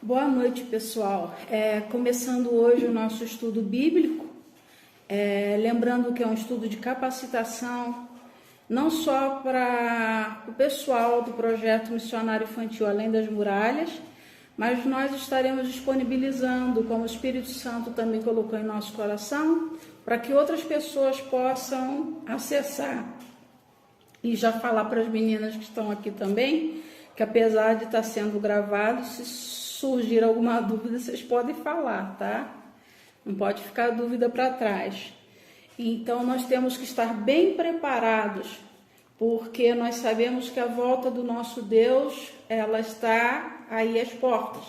Boa noite, pessoal. Começando hoje o nosso estudo bíblico, lembrando que é um estudo de capacitação, não só para o pessoal do projeto missionário infantil Além das Muralhas, mas nós estaremos disponibilizando, como o Espírito Santo também colocou em nosso coração, para que outras pessoas possam acessar. E já falar para as meninas que estão aqui também, que apesar de estar sendo gravado, se surgir alguma dúvida, vocês podem falar, tá? Não pode ficar dúvida para trás. Então, nós temos que estar bem preparados, porque nós sabemos que a volta do nosso Deus, ela está aí às portas.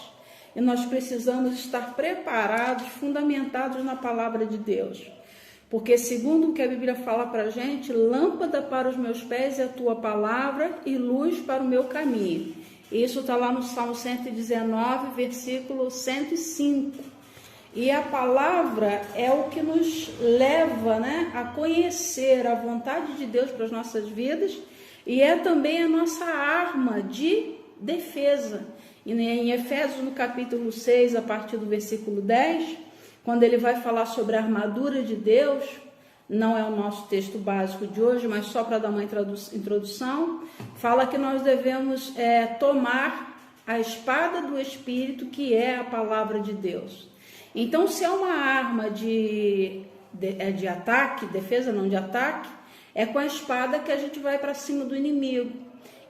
E nós precisamos estar preparados, fundamentados na palavra de Deus. Porque segundo o que a Bíblia fala para a gente, lâmpada para os meus pés é a tua palavra e luz para o meu caminho. Isso está lá no Salmo 119, versículo 105. E a palavra é o que nos leva, a conhecer a vontade de Deus para as nossas vidas e é também a nossa arma de defesa. E em Efésios, no capítulo 6, a partir do versículo 10, quando ele vai falar sobre a armadura de Deus, não é o nosso texto básico de hoje, mas só para dar uma introdução, fala que nós devemos tomar a espada do Espírito, que é a palavra de Deus. Então, se é uma arma de ataque, defesa não de ataque, é com a espada que a gente vai para cima do inimigo.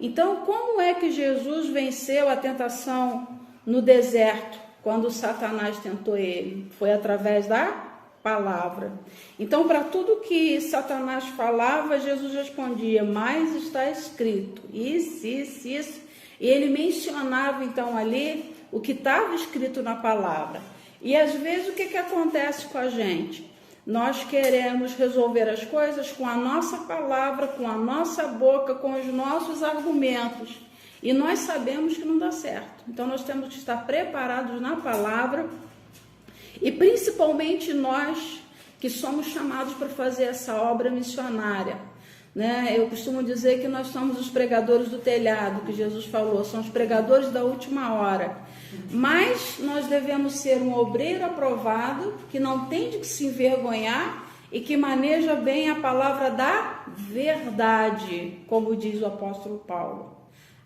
Então, como é que Jesus venceu a tentação no deserto, quando Satanás tentou ele? Foi através da palavra. Então, para tudo que Satanás falava, Jesus respondia, mas está escrito, isso. E ele mencionava, então, ali o que estava escrito na palavra. E, às vezes, o que acontece com a gente? Nós queremos resolver as coisas com a nossa palavra, com a nossa boca, com os nossos argumentos. E nós sabemos que não dá certo. Então, nós temos que estar preparados na palavra. E principalmente nós que somos chamados para fazer essa obra missionária, Eu costumo dizer que nós somos os pregadores do telhado, que Jesus falou, são os pregadores da última hora. Mas nós devemos ser um obreiro aprovado, que não tem de se envergonhar e que maneja bem a palavra da verdade, como diz o apóstolo Paulo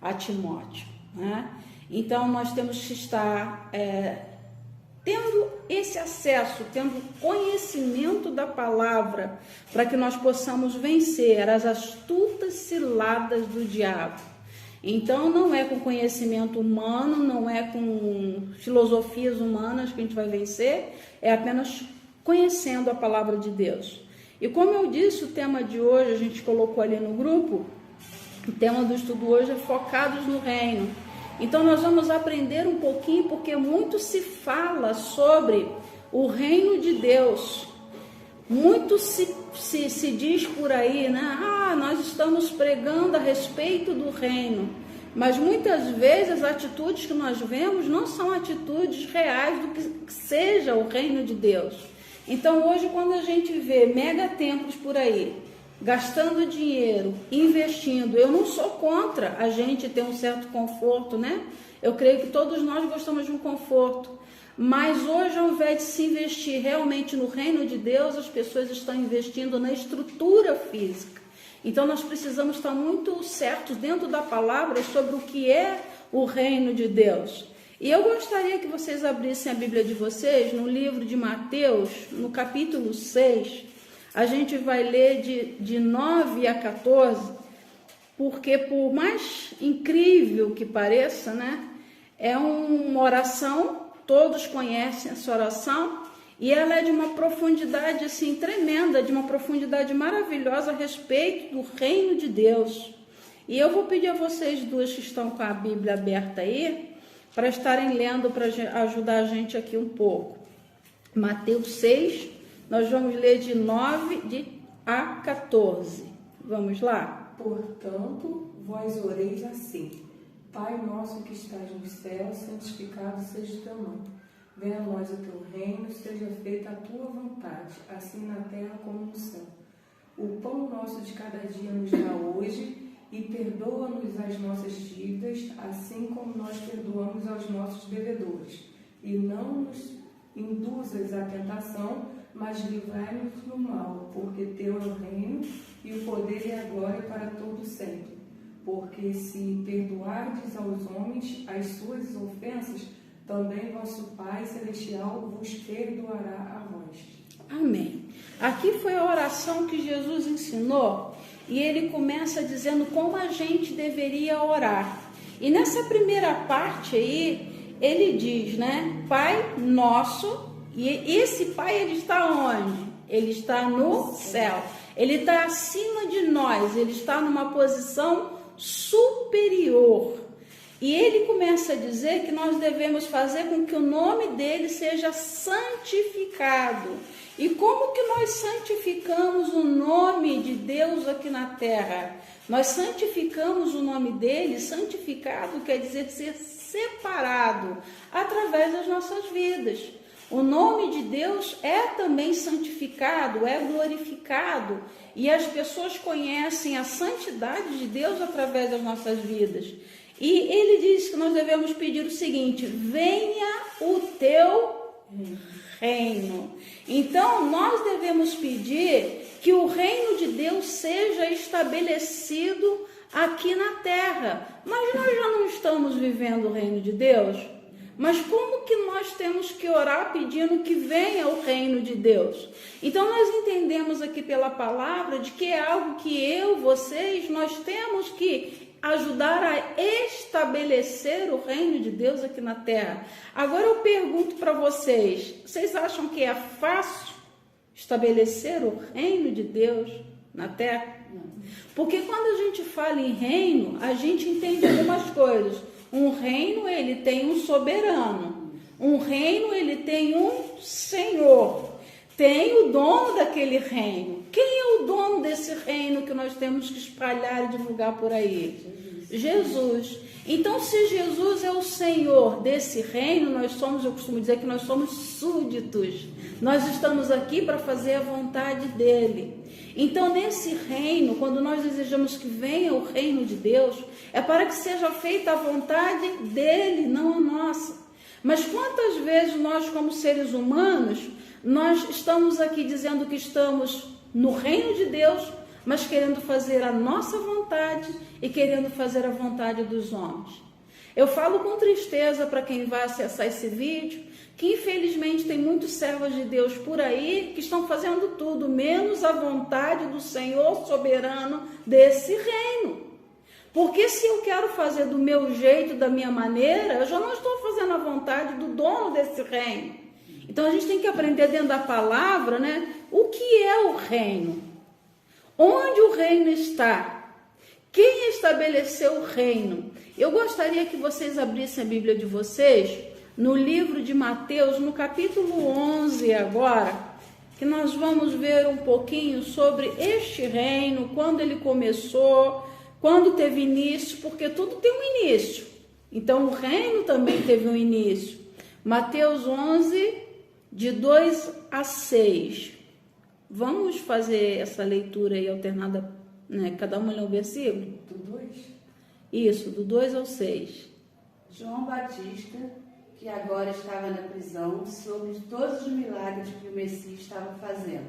a Timóteo, Então nós temos que estar tendo esse acesso, tendo conhecimento da palavra, para que nós possamos vencer as astutas ciladas do diabo. Então, não é com conhecimento humano, não é com filosofias humanas que a gente vai vencer, é apenas conhecendo a palavra de Deus. E como eu disse, o tema de hoje, a gente colocou ali no grupo, o tema do estudo hoje é focados no reino. Então, nós vamos aprender um pouquinho, porque muito se fala sobre o reino de Deus. Muito se diz por aí, nós estamos pregando a respeito do reino. Mas muitas vezes as atitudes que nós vemos não são atitudes reais do que seja o reino de Deus. Então, hoje, quando a gente vê mega templos por aí, gastando dinheiro, investindo, eu não sou contra a gente ter um certo conforto, Eu creio que todos nós gostamos de um conforto, mas hoje, ao invés de se investir realmente no reino de Deus, as pessoas estão investindo na estrutura física. Então, nós precisamos estar muito certos dentro da palavra sobre o que é o reino de Deus. E eu gostaria que vocês abrissem a Bíblia de vocês no livro de Mateus, no capítulo 6, a gente vai ler de 9 a 14, porque por mais incrível que pareça, é uma oração, todos conhecem essa oração, e ela é de uma profundidade assim tremenda, de uma profundidade maravilhosa a respeito do reino de Deus. E eu vou pedir a vocês duas que estão com a Bíblia aberta aí, para estarem lendo, para ajudar a gente aqui um pouco. Mateus 6, nós vamos ler de 9 a 14. Vamos lá? Portanto, vós oreis assim: Pai nosso que estás no céu, santificado seja o teu nome. Venha a nós o teu reino, seja feita a tua vontade, assim na terra como no céu. O pão nosso de cada dia nos dá hoje, e perdoa-nos as nossas dívidas, assim como nós perdoamos aos nossos devedores. E não nos induzas à tentação, mas livrai-nos do mal, porque teu é o reino, e o poder e a glória para todo sempre. Porque se perdoardes aos homens as suas ofensas, também vosso Pai Celestial vos perdoará a vós. Amém. Aqui foi a oração que Jesus ensinou, e ele começa dizendo como a gente deveria orar. E nessa primeira parte aí, ele diz, né? Pai nosso, e esse Pai, ele está onde? Ele está no céu. Ele está acima de nós, ele está numa posição superior. E ele começa a dizer que nós devemos fazer com que o nome dele seja santificado. E como que nós santificamos o nome de Deus aqui na terra? Nós santificamos o nome dele, santificado quer dizer ser separado, através das nossas vidas. O nome de Deus é também santificado, é glorificado, e as pessoas conhecem a santidade de Deus através das nossas vidas. E ele diz que nós devemos pedir o seguinte: venha o teu reino. Então, nós devemos pedir que o reino de Deus seja estabelecido aqui na terra. Mas nós já não estamos vivendo o reino de Deus? Mas como que nós temos que orar pedindo que venha o reino de Deus? Então nós entendemos aqui pela palavra de que é algo que eu, vocês, nós temos que ajudar a estabelecer o reino de Deus aqui na terra. Agora eu pergunto para vocês, vocês acham que é fácil estabelecer o reino de Deus na terra? Porque quando a gente fala em reino, a gente entende algumas coisas. Um reino, ele tem um soberano. Um reino, ele tem um senhor. Tem o dono daquele reino. Quem é o dono desse reino que nós temos que espalhar e divulgar por aí? Jesus. Então, se Jesus é o Senhor desse reino, eu costumo dizer que nós somos súditos. Nós estamos aqui para fazer a vontade dele. Então, nesse reino, quando nós desejamos que venha o reino de Deus, é para que seja feita a vontade dele, não a nossa. Mas quantas vezes nós, como seres humanos, nós estamos aqui dizendo que estamos no reino de Deus, mas querendo fazer a nossa vontade e querendo fazer a vontade dos homens. Eu falo com tristeza para quem vai acessar esse vídeo, que infelizmente tem muitos servos de Deus por aí que estão fazendo tudo, menos a vontade do Senhor soberano desse reino. Porque se eu quero fazer do meu jeito, da minha maneira, eu já não estou fazendo a vontade do dono desse reino. Então a gente tem que aprender dentro da palavra, né? O que é o reino? Onde o reino está? Quem estabeleceu o reino? Eu gostaria que vocês abrissem a Bíblia de vocês no livro de Mateus, no capítulo 11 agora, que nós vamos ver um pouquinho sobre este reino, quando ele começou, quando teve início, porque tudo tem um início. Então o reino também teve um início. Mateus 11, de 2 a 6. Vamos fazer essa leitura aí alternada, né? Cada um lê um versículo? Do 2? Isso, do 2 ao 6. João Batista, que agora estava na prisão, soube todos os milagres que o Messias estava fazendo.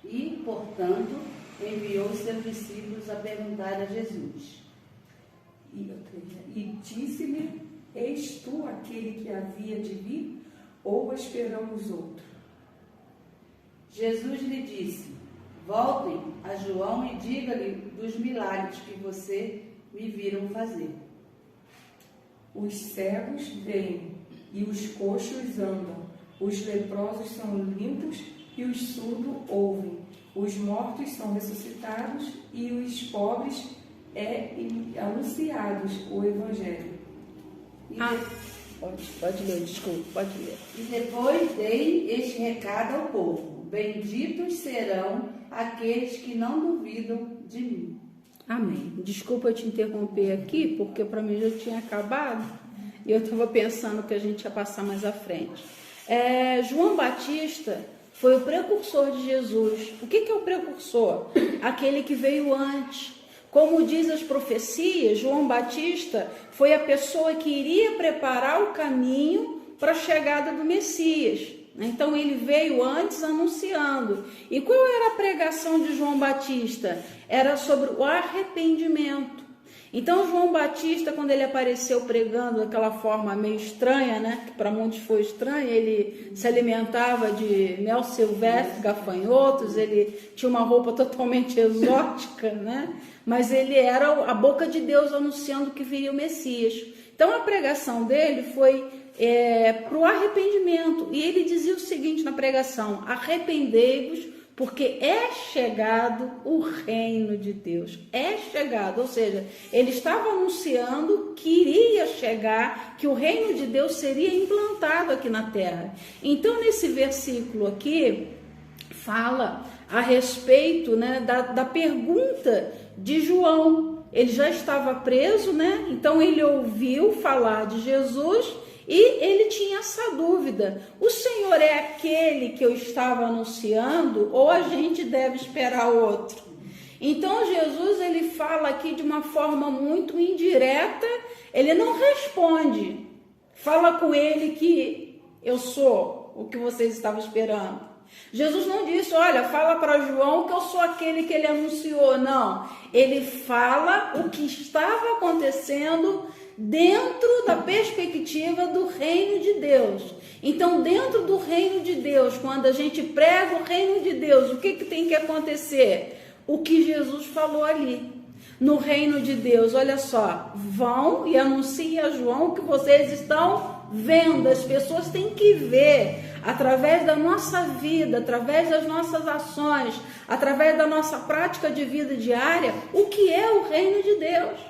E, portanto, enviou os seus discípulos a perguntar a Jesus. E disse-lhe: és tu aquele que havia de vir, ou esperamos outro? Jesus lhe disse: voltem a João e diga-lhe dos milagres que você me viram fazer. Os cegos veem, e os coxos andam, os leprosos são limpos, e os surdos ouvem, os mortos são ressuscitados, e os pobres anunciados o Evangelho. Pode ler, desculpa, pode ler. E depois dei este recado ao povo: benditos serão aqueles que não duvidam de mim. Amém. Desculpa eu te interromper aqui, porque para mim já tinha acabado e eu estava pensando que a gente ia passar mais à frente. João Batista foi o precursor de Jesus. O que é o precursor? Aquele que veio antes. Como diz as profecias, João Batista foi a pessoa que iria preparar o caminho para a chegada do Messias. Então ele veio antes anunciando. E qual era a pregação de João Batista? Era sobre o arrependimento. Então João Batista, quando ele apareceu pregando daquela forma meio estranha, né, que para muitos foi estranha, ele se alimentava de mel silvestre, gafanhotos, ele tinha uma roupa totalmente exótica, né, mas ele era a boca de Deus anunciando que viria o Messias. Então a pregação dele foi para o arrependimento, e ele dizia o seguinte na pregação: arrependei-vos, porque é chegado o reino de Deus. É chegado, ou seja, ele estava anunciando que iria chegar, que o reino de Deus seria implantado aqui na terra. Então, nesse versículo aqui, fala a respeito, né, da pergunta de João. Ele já estava preso, né? Então ele ouviu falar de Jesus e ele tinha essa dúvida: o Senhor é aquele que eu estava anunciando, ou a gente deve esperar outro? Então Jesus, ele fala aqui de uma forma muito indireta, ele não responde, fala com ele que eu sou o que vocês estavam esperando. Jesus não disse: olha, fala para João que eu sou aquele que ele anunciou. Não, ele fala o que estava acontecendo dentro da perspectiva do reino de Deus. Então, dentro do reino de Deus, quando a gente prega o reino de Deus, o que tem que acontecer? O que Jesus falou ali. No reino de Deus, olha só, vão e anunciem a João o que vocês estão vendo. As pessoas têm que ver, através da nossa vida, através das nossas ações, através da nossa prática de vida diária, o que é o reino de Deus.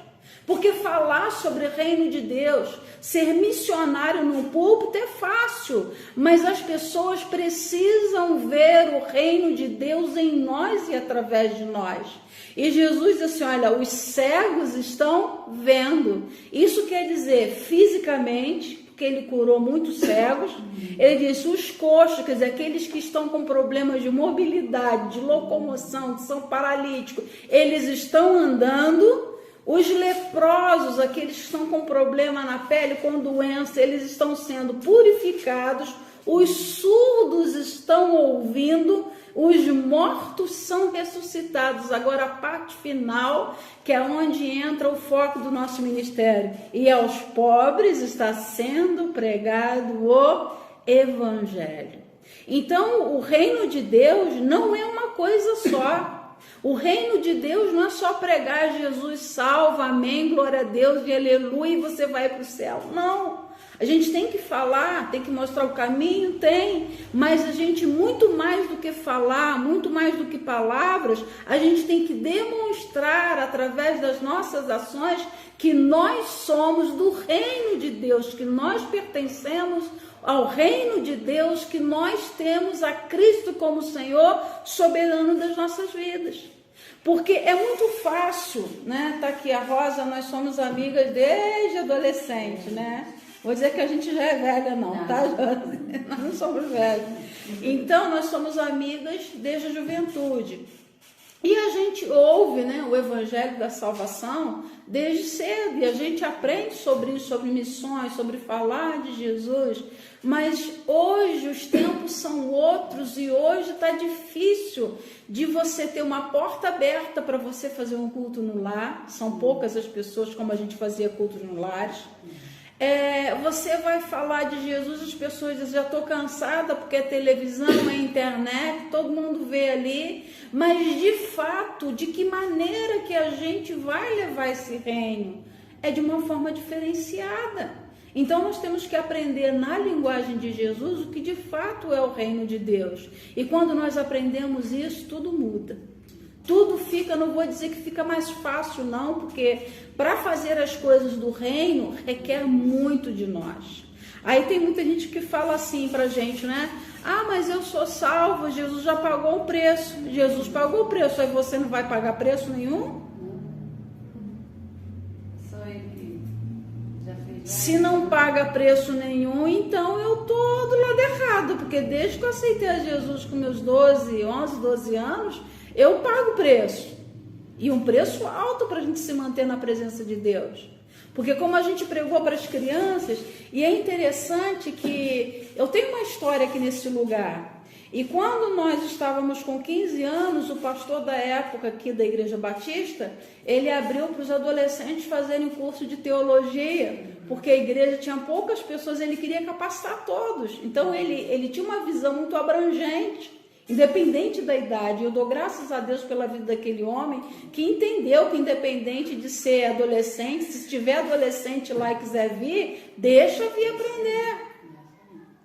Porque falar sobre o reino de Deus, ser missionário no púlpito é fácil, mas as pessoas precisam ver o reino de Deus em nós e através de nós. E Jesus diz assim: olha, os cegos estão vendo. Isso quer dizer fisicamente, porque ele curou muitos cegos. Ele disse: os coxos, quer dizer, aqueles que estão com problemas de mobilidade, de locomoção, que são paralíticos, eles estão andando. Os leprosos, aqueles que estão com problema na pele, com doença, eles estão sendo purificados. Os surdos estão ouvindo. Os mortos são ressuscitados. Agora a parte final, que é onde entra o foco do nosso ministério. E aos pobres está sendo pregado o evangelho. Então o reino de Deus não é uma coisa só. O reino de Deus não é só pregar Jesus salva, amém, glória a Deus e aleluia, e você vai para o céu. Não, a gente tem que falar, tem que mostrar o caminho, mas a gente, muito mais do que falar, muito mais do que palavras, a gente tem que demonstrar através das nossas ações que nós somos do reino de Deus, que nós pertencemos ao reino de Deus, que nós temos a Cristo como Senhor soberano das nossas vidas. Porque é muito fácil, né? Tá aqui a Rosa, nós somos amigas desde adolescente, né? Vou dizer que a gente já é velha não, tá, Josi? Nós não somos velhos. Então, nós somos amigas desde a juventude. E a gente ouve, né, o evangelho da salvação desde cedo, e a gente aprende sobre isso, sobre missões, sobre falar de Jesus, mas hoje os tempos são outros e hoje está difícil de você ter uma porta aberta para você fazer um culto no lar. São poucas as pessoas como a gente fazia cultos no lares. Você vai falar de Jesus, as pessoas dizem: já estou cansada porque é televisão, é internet, todo mundo vê ali. Mas de fato, de que maneira que a gente vai levar esse reino? É de uma forma diferenciada. Então nós temos que aprender na linguagem de Jesus o que de fato é o reino de Deus. E quando nós aprendemos isso, tudo muda. Tudo fica, não vou dizer que fica mais fácil não, porque para fazer as coisas do reino requer muito de nós. Aí tem muita gente que fala assim pra gente, né? Ah, mas eu sou salvo, Jesus já pagou o preço. Jesus pagou o preço, aí você não vai pagar preço nenhum? Só ele já fez. Se não paga preço nenhum, então eu tô do lado errado, porque desde que eu aceitei a Jesus com meus 11, 12 anos, eu pago preço. E um preço alto para a gente se manter na presença de Deus. Porque como a gente pregou para as crianças, e é interessante que eu tenho uma história aqui nesse lugar. E quando nós estávamos com 15 anos, o pastor da época aqui da Igreja Batista, ele abriu para os adolescentes fazerem curso de teologia, porque a igreja tinha poucas pessoas, ele queria capacitar todos. Então ele tinha uma visão muito abrangente, independente da idade. Eu dou graças a Deus pela vida daquele homem que entendeu que independente de ser adolescente, se tiver adolescente lá e quiser vir, deixa vir aprender.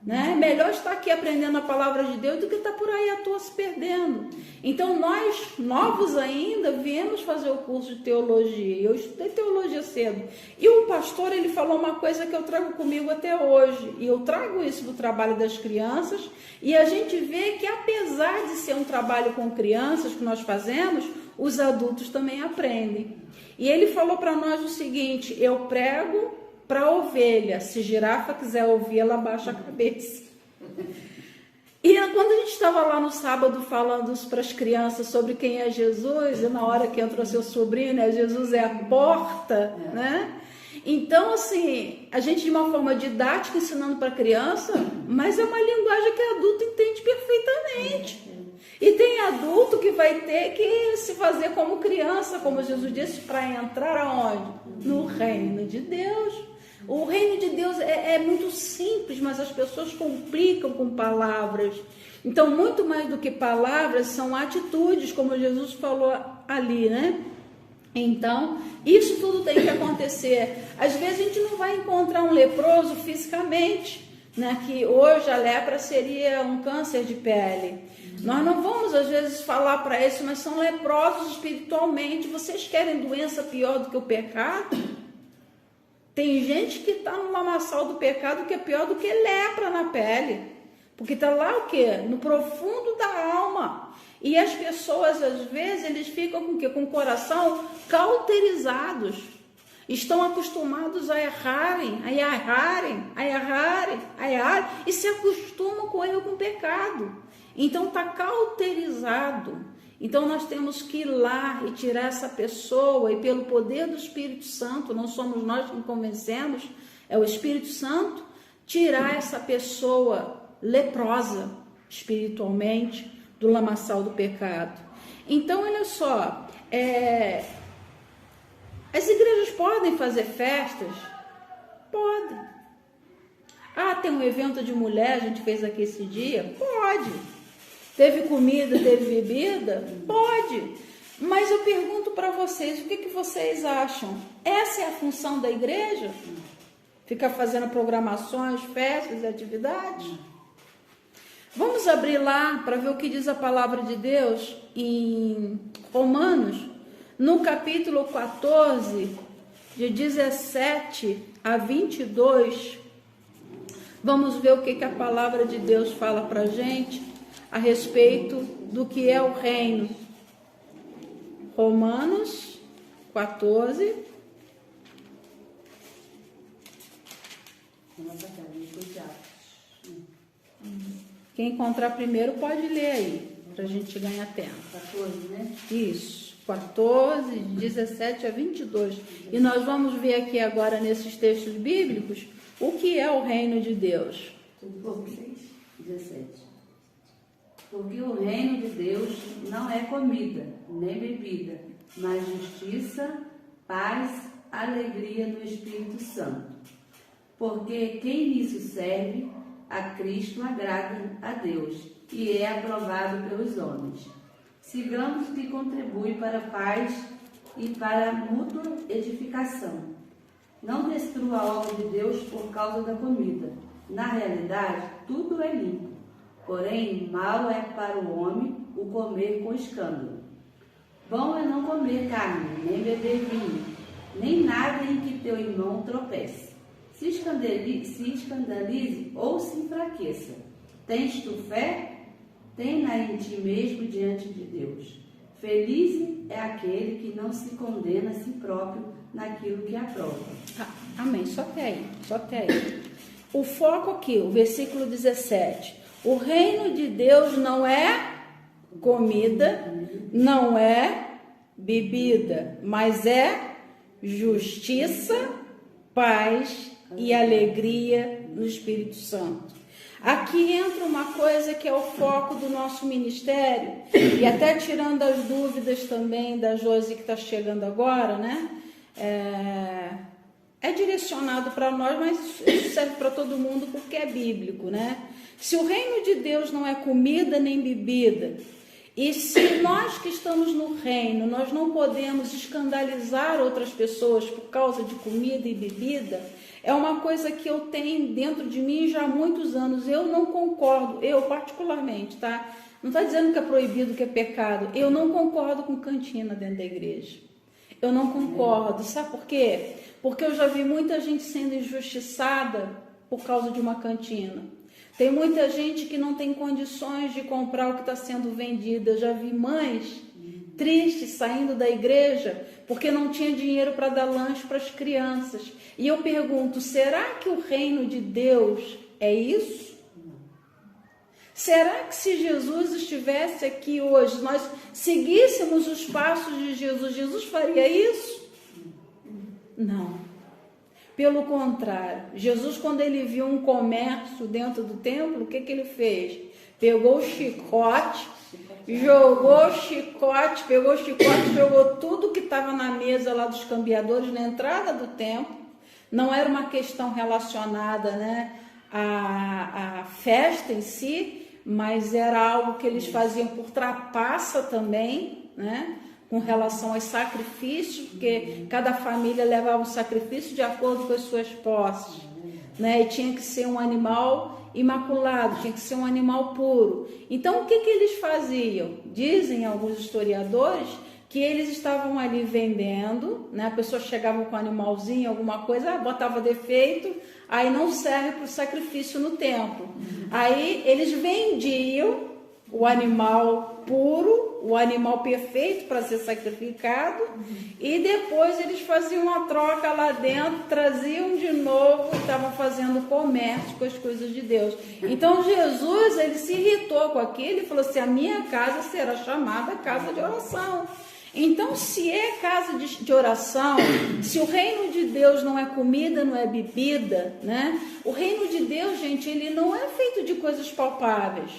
Né? Melhor estar aqui aprendendo a palavra de Deus do que estar por aí à toa se perdendo. Então nós, novos ainda, viemos fazer o curso de teologia. Eu estudei teologia cedo. E o pastor, ele falou uma coisa que eu trago comigo até hoje. E eu trago isso do trabalho das crianças. E a gente vê que apesar de ser um trabalho com crianças que nós fazemos, os adultos também aprendem. E ele falou para nós o seguinte: eu prego para a ovelha, se girafa quiser ouvir, ela baixa a cabeça. E quando a gente estava lá no sábado falando para as crianças sobre quem é Jesus, e na hora que entrou seu sobrinho, né, Jesus é a porta, né? Então, assim, a gente de uma forma didática ensinando para a criança, mas é uma linguagem que adulto entende perfeitamente. E tem adulto que vai ter que se fazer como criança, como Jesus disse, para entrar aonde? No reino de Deus. O reino de Deus é muito simples, mas as pessoas complicam com palavras. Então, muito mais do que palavras, são atitudes, como Jesus falou ali, né? Então, isso tudo tem que acontecer. Às vezes a gente não vai encontrar um leproso fisicamente, né? Que hoje a lepra seria um câncer de pele. Nós não vamos, às vezes, falar para isso, mas são leprosos espiritualmente. Vocês querem doença pior do que o pecado? Tem gente que está no lamaçal do pecado que é pior do que lepra na pele. Porque está lá o quê? No profundo da alma. E as pessoas, às vezes, eles ficam com o quê? Com o coração cauterizados. Estão acostumados a errarem, e se acostumam com o erro, com o pecado. Então está cauterizado. Então nós temos que ir lá e tirar essa pessoa, e pelo poder do Espírito Santo, não somos nós que convencemos, é o Espírito Santo, tirar essa pessoa leprosa espiritualmente do lamaçal do pecado. Então olha só, as igrejas podem fazer festas? Podem. Ah, tem um evento de mulher, a gente fez aqui esse dia? Pode. Teve comida, teve bebida? Pode. Mas eu pergunto para vocês, o que vocês acham? Essa é a função da igreja? Ficar fazendo programações, festas e atividades? Vamos abrir lá para ver o que diz a palavra de Deus em Romanos, no capítulo 14, de 17 a 22. Vamos ver o que a palavra de Deus fala para a gente a respeito do que é o reino. Romanos 14. Quem encontrar primeiro pode ler aí, para a gente ganhar tempo. 14, né? Isso, 14, 17 a 22. E nós vamos ver aqui agora, nesses textos bíblicos, o que é o reino de Deus. 17. Porque o reino de Deus não é comida, nem bebida, mas justiça, paz, alegria no Espírito Santo. Porque quem nisso serve a Cristo agrada a Deus e é aprovado pelos homens. Sigamos o que contribui para a paz e para a mútua edificação. Não destrua a obra de Deus por causa da comida. Na realidade, tudo é limpo. Porém, mal é para o homem o comer com escândalo. Bom é não comer carne, nem beber vinho, nem nada em que teu irmão tropece. Se escandalize ou se enfraqueça. Tens tu fé? Tem-na em ti mesmo diante de Deus. Feliz é aquele que não se condena a si próprio naquilo que aprova. Amém. Só até aí. O foco aqui, o versículo 17. O reino de Deus não é comida, não é bebida, mas é justiça, paz e alegria no Espírito Santo. Aqui entra uma coisa que é o foco do nosso ministério, e até tirando as dúvidas também da Josi que está chegando agora, né? É direcionado para nós, mas isso serve para todo mundo porque é bíblico, né? Se o reino de Deus não é comida nem bebida, e se nós que estamos no reino, nós não podemos escandalizar outras pessoas por causa de comida e bebida, é uma coisa que eu tenho dentro de mim já há muitos anos. Eu não concordo, eu particularmente, tá? Não está dizendo que é proibido, que é pecado. Eu não concordo com cantina dentro da igreja. Eu não concordo. Sabe por quê? Porque eu já vi muita gente sendo injustiçada por causa de uma cantina. Tem muita gente que não tem condições de comprar o que está sendo vendido. Eu já vi mães tristes saindo da igreja porque não tinha dinheiro para dar lanche para as crianças. E eu pergunto, será que o reino de Deus é isso? Será que se Jesus estivesse aqui hoje, nós seguíssemos os passos de Jesus, Jesus faria isso? Não. Pelo contrário, Jesus, quando ele viu um comércio dentro do templo, o que ele fez? Pegou o chicote, jogou tudo que estava na mesa lá dos cambiadores na entrada do templo. Não era uma questão relacionada, né, à festa em si, mas era algo que eles faziam por trapaça também, né? Com relação aos sacrifícios, porque cada família levava um sacrifício de acordo com as suas posses, né? E tinha que ser um animal imaculado, tinha que ser um animal puro. Então, o que eles faziam? Dizem alguns historiadores que eles estavam ali vendendo, né? A pessoa chegava com um animalzinho, alguma coisa, botava defeito, aí não serve para o sacrifício no templo. Aí eles vendiam o animal puro, o animal perfeito para ser sacrificado, e depois eles faziam uma troca lá dentro, traziam de novo e estavam fazendo comércio com as coisas de Deus. Então Jesus, ele se irritou com aquilo e falou assim: a minha casa será chamada casa de oração. Então, se é casa de oração, se o reino de Deus não é comida, não é bebida, né? O reino de Deus, gente, ele não é feito de coisas palpáveis.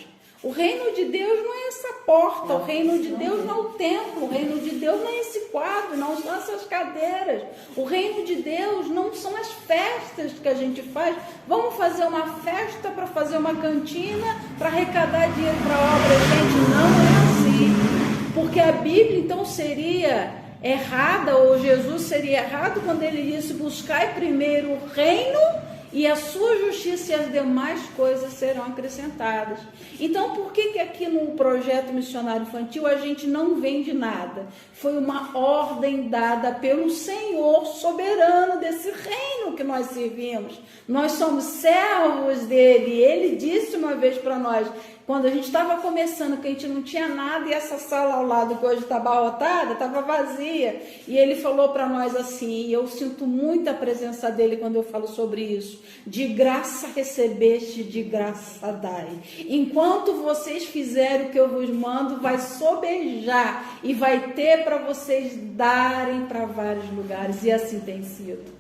O reino de Deus não é essa porta, o reino de Deus não é o templo, o reino de Deus não é esse quadro, não são essas cadeiras. O reino de Deus não são as festas que a gente faz. Vamos fazer uma festa para fazer uma cantina, para arrecadar dinheiro para a obra. Gente, não é assim. Porque a Bíblia, então, seria errada, ou Jesus seria errado quando ele disse: buscai primeiro o reino e a sua justiça, e as demais coisas serão acrescentadas. Então, por que aqui no projeto missionário infantil a gente não vende nada? Foi uma ordem dada pelo Senhor soberano desse reino que nós servimos. Nós somos servos dele. Ele disse uma vez para nós, quando a gente estava começando, que a gente não tinha nada, e essa sala ao lado, que hoje está abarrotada, estava vazia. E ele falou para nós assim, e eu sinto muita presença dele quando eu falo sobre isso: de graça recebeste, de graça dai. Enquanto vocês fizerem o que eu vos mando, vai sobejar e vai ter para vocês darem para vários lugares. E assim tem sido.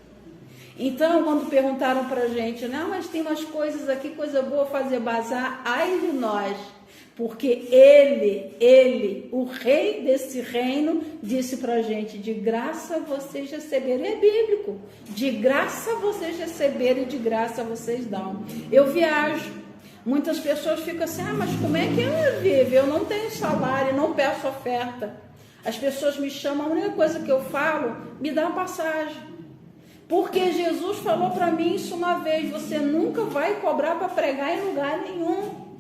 Então, quando perguntaram para a gente, não, mas tem umas coisas aqui, coisa boa fazer bazar, ai de nós, porque ele, o rei desse reino, disse para a gente: de graça vocês receberam. É bíblico, de graça vocês receberam e de graça vocês dão. Eu viajo, muitas pessoas ficam assim: ah, mas como é que ela vive? Eu não tenho salário, não peço oferta. As pessoas me chamam, a única coisa que eu falo, me dá uma passagem. Porque Jesus falou para mim isso uma vez: você nunca vai cobrar para pregar em lugar nenhum.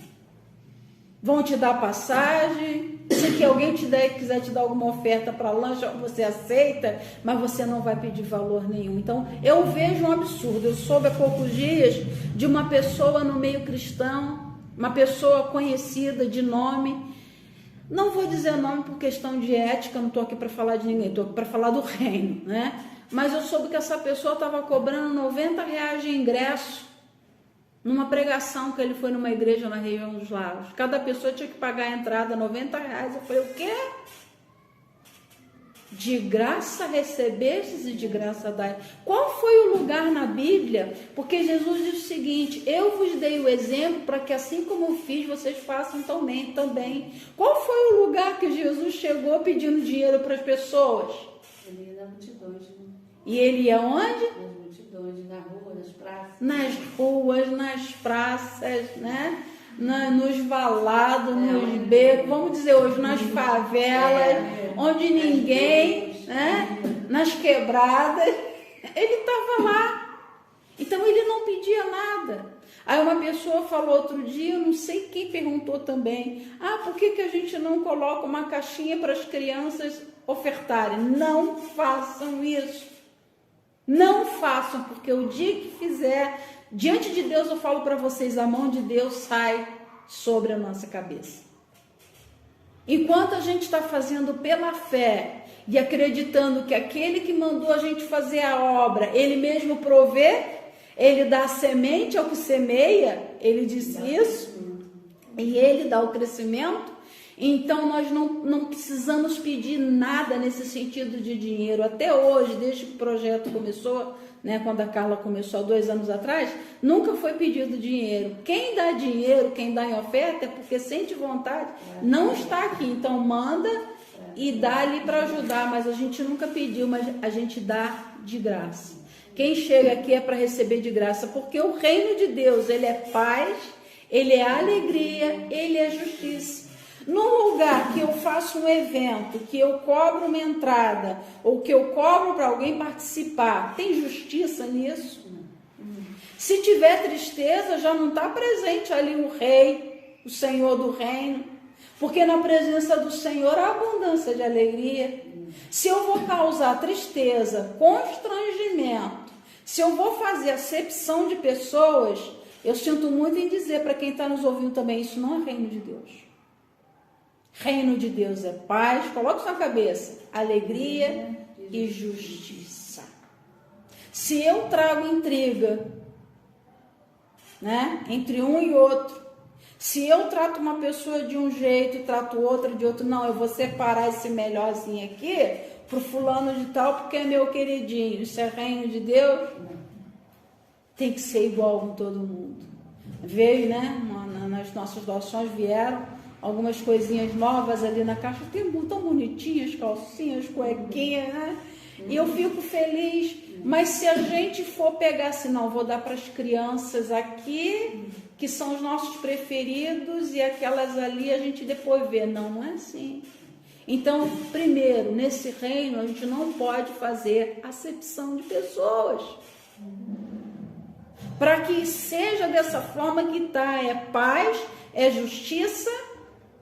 Vão te dar passagem, se que alguém quiser te dar alguma oferta para lanche, você aceita, mas você não vai pedir valor nenhum. Então, eu vejo um absurdo. Eu soube há poucos dias de uma pessoa no meio cristão, uma pessoa conhecida de nome. Não vou dizer nome por questão de ética, não estou aqui para falar de ninguém, estou aqui para falar do reino, né? Mas eu soube que essa pessoa estava cobrando R$90 de ingresso numa pregação que ele foi numa igreja na região dos Lagos. Cada pessoa tinha que pagar a entrada R$90. Eu falei: o quê? De graça recebestes e de graça dai. Qual foi o lugar na Bíblia? Porque Jesus diz o seguinte: eu vos dei o exemplo para que assim como eu fiz, vocês façam também. Qual foi o lugar que Jesus chegou pedindo dinheiro para as pessoas? Ele ia nas multidões, né? E ele ia onde? Nas multidões, na rua, nas praças. Nas ruas, nas praças, né? Nos valados, nos becos, vamos dizer hoje, nas favelas, onde ninguém, né? Nas quebradas, ele estava lá. Então ele não pedia nada. Aí uma pessoa falou outro dia, eu não sei quem perguntou também, por que a gente não coloca uma caixinha para as crianças ofertarem? Não façam isso. Não façam, porque o dia que fizer, diante de Deus eu falo para vocês, a mão de Deus sai sobre a nossa cabeça. Enquanto a gente está fazendo pela fé e acreditando que aquele que mandou a gente fazer a obra, ele mesmo provê, ele dá a semente ao que semeia, ele disse isso, e ele dá o crescimento. Então nós não precisamos pedir nada nesse sentido de dinheiro. Até hoje, desde que o projeto começou, né, quando a Carla começou há 2 anos atrás, nunca foi pedido dinheiro. Quem dá dinheiro, quem dá em oferta, é porque sente vontade, não está aqui. Então manda e dá ali para ajudar, mas a gente nunca pediu, mas a gente dá de graça. Quem chega aqui é para receber de graça, porque o reino de Deus, ele é paz, ele é alegria, ele é justiça. Num lugar que eu faço um evento, que eu cobro uma entrada, ou que eu cobro para alguém participar, tem justiça nisso? Se tiver tristeza, já não está presente ali o rei, o Senhor do reino, porque na presença do Senhor há abundância de alegria. Se eu vou causar tristeza, constrangimento, se eu vou fazer acepção de pessoas, eu sinto muito em dizer para quem está nos ouvindo também, isso não é reino de Deus. Reino de Deus é paz, coloque isso na cabeça, alegria e justiça. Se eu trago intriga, né, entre um e outro, se eu trato uma pessoa de um jeito e trato outra de outro, não, eu vou separar esse melhorzinho aqui pro fulano de tal porque é meu queridinho. Isso é reino de Deus? Tem que ser igual com todo mundo. Veio, né, nas nossas doações vieram algumas coisinhas novas ali na caixa, tem tão bonitinhas, calcinhas, cuequinhas, né? E eu fico feliz. Mas se a gente for pegar assim, não, vou dar para as crianças aqui, que são os nossos preferidos, e aquelas ali a gente depois vê. Não, não é assim. Então, primeiro, nesse reino, a gente não pode fazer acepção de pessoas. Para que seja dessa forma que está, é paz, é justiça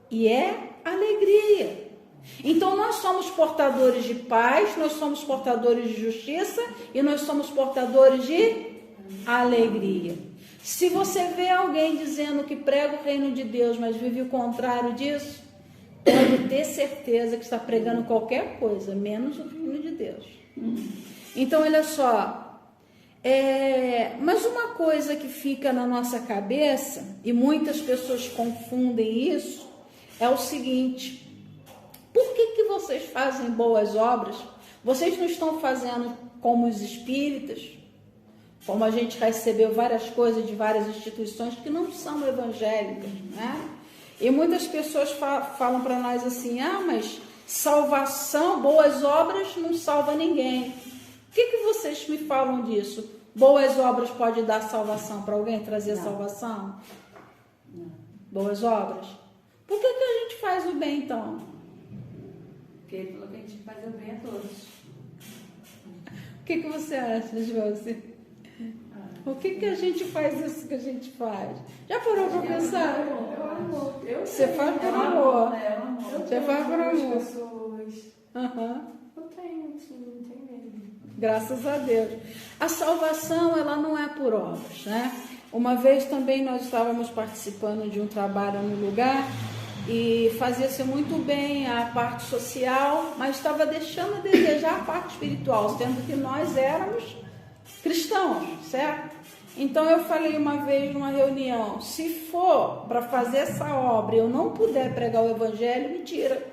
e é alegria. Então nós somos portadores de paz, nós somos portadores de justiça e nós somos portadores de alegria. Se você vê alguém dizendo que prega o reino de Deus, mas vive o contrário disso, pode ter certeza que está pregando qualquer coisa, menos o reino de Deus. Então olha só, mas uma coisa que fica na nossa cabeça, e muitas pessoas confundem isso, é o seguinte: por que vocês fazem boas obras? Vocês não estão fazendo como os espíritas, como a gente recebeu várias coisas de várias instituições que não são evangélicas, né? E muitas pessoas falam para nós assim, mas salvação, boas obras não salva ninguém. O que vocês me falam disso? Boas obras pode dar salvação para alguém, trazer salvação? Não. Boas obras? Por que a gente faz o bem, então? Porque ele falou que a gente faz o bem a todos. O que você acha, Josi? Por que a gente faz isso que a gente faz? Já parou para pensar? Você faz por amor. Você faz por amor. Pessoas. Eu tenho, sim, não tenho medo. Graças a Deus. A salvação, ela não é por obras, né? Uma vez também nós estávamos participando de um trabalho no lugar e fazia-se muito bem a parte social, mas estava deixando a desejar a parte espiritual, sendo que nós éramos cristãos, certo? Então eu falei uma vez numa reunião, se for para fazer essa obra e eu não puder pregar o evangelho, me tira.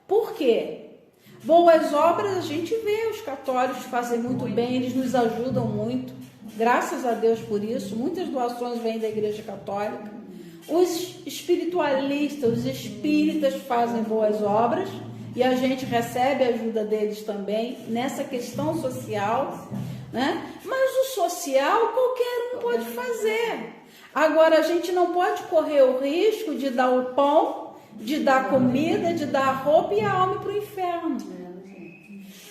Por quê? Boas obras a gente vê, os católicos fazem muito bem, eles nos ajudam muito, graças a Deus por isso, muitas doações vêm da Igreja Católica. Os espiritualistas, os espíritas fazem boas obras e a gente recebe a ajuda deles também nessa questão social, né? Mas o social qualquer um pode fazer. Agora a gente não pode correr o risco de dar o pão, de dar comida, de dar a roupa e a alma para o inferno.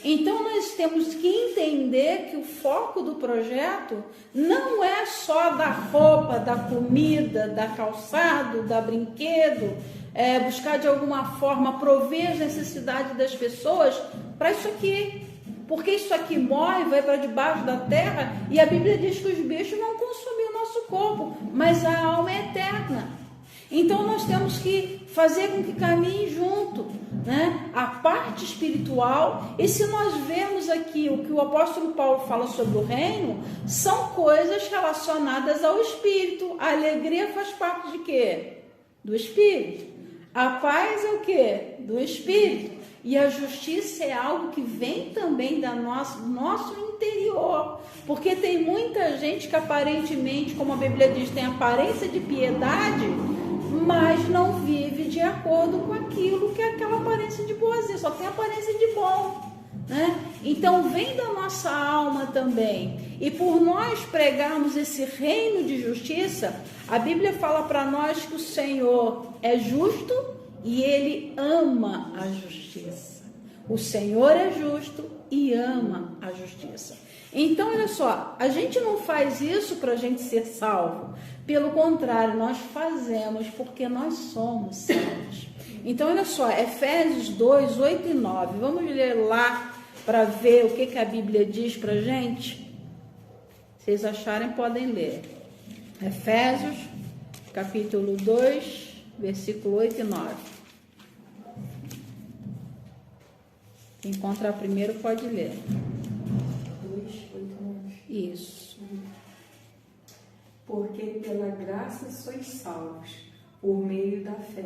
Então nós temos que entender que o foco do projeto não é só da roupa, da comida, da calçado, da brinquedo, buscar de alguma forma prover as necessidades das pessoas para isso aqui. Porque isso aqui morre, vai para debaixo da terra e a Bíblia diz que os bichos vão consumir o nosso corpo, mas a alma é eterna. Então nós temos que fazer com que caminhe junto, né? A parte espiritual. E se nós vemos aqui o que o apóstolo Paulo fala sobre o reino, são coisas relacionadas ao espírito. A alegria faz parte de quê? Do espírito. A paz é o quê? Do espírito. E a justiça é algo que vem também do nosso interior. Porque tem muita gente que aparentemente, como a Bíblia diz, tem aparência de piedade, mas não vive de acordo com aquilo que é aquela aparência de boazinha, só tem aparência de bom, né? Então vem da nossa alma também. E por nós pregarmos esse reino de justiça, a Bíblia fala para nós que o Senhor é justo e Ele ama a justiça. O Senhor é justo e ama a justiça. Então, olha só, a gente não faz isso para a gente ser salvo. Pelo contrário, nós fazemos porque nós somos salvos. Então, olha só, Efésios 2, 8 e 9. Vamos ler lá para ver o que a Bíblia diz para a gente? Se vocês acharem, podem ler. Efésios, capítulo 2, versículo 8 e 9. Quem encontrar primeiro pode ler. 2, 8, 9. Isso. Porque pela graça sois salvos, por meio da fé.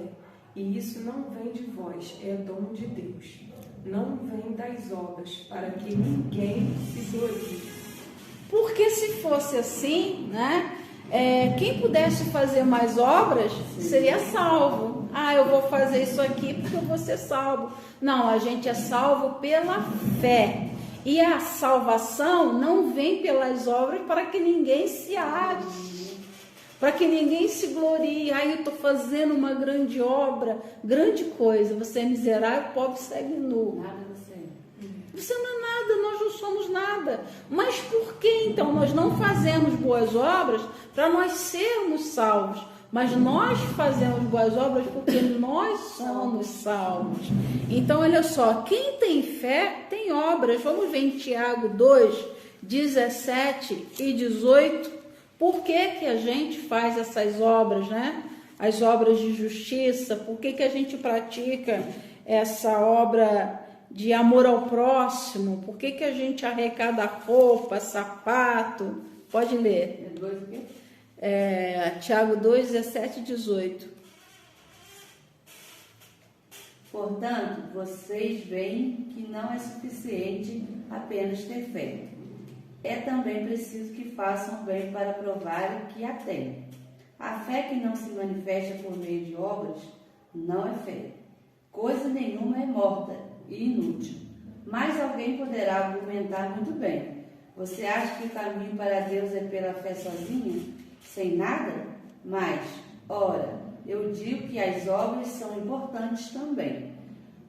E isso não vem de vós, é dom de Deus. Não vem das obras, para que ninguém se glorie. Porque se fosse assim, né? Quem pudesse fazer mais obras seria salvo. Ah, eu vou fazer isso aqui porque eu vou ser salvo. Não, a gente é salvo pela fé. E a salvação não vem pelas obras para que ninguém se ache, para que ninguém se glorie. Ah, eu estou fazendo uma grande obra, grande coisa. Você é miserável, pobre, segue nu. Nada você. Você não é nada, nós não somos nada. Mas por que então nós não fazemos boas obras para nós sermos salvos? Mas nós fazemos boas obras porque nós somos salvos. Então, olha só, quem tem fé tem obras. Vamos ver em Tiago 2, 17 e 18. Por que que a gente faz essas obras, né? As obras de justiça. Por que que a gente pratica essa obra de amor ao próximo? Por que que a gente arrecada roupa, sapato? Pode ler. É 2 o quê? Tiago 2, 17 e 18. Portanto, vocês veem que não é suficiente apenas ter fé. É também preciso que façam bem para provarem que a têm. A fé que não se manifesta por meio de obras não é fé. Coisa nenhuma é morta e inútil. Mas alguém poderá argumentar muito bem. Você acha que o caminho para Deus é pela fé sozinha? Sem nada? Mas, ora, eu digo que as obras são importantes também,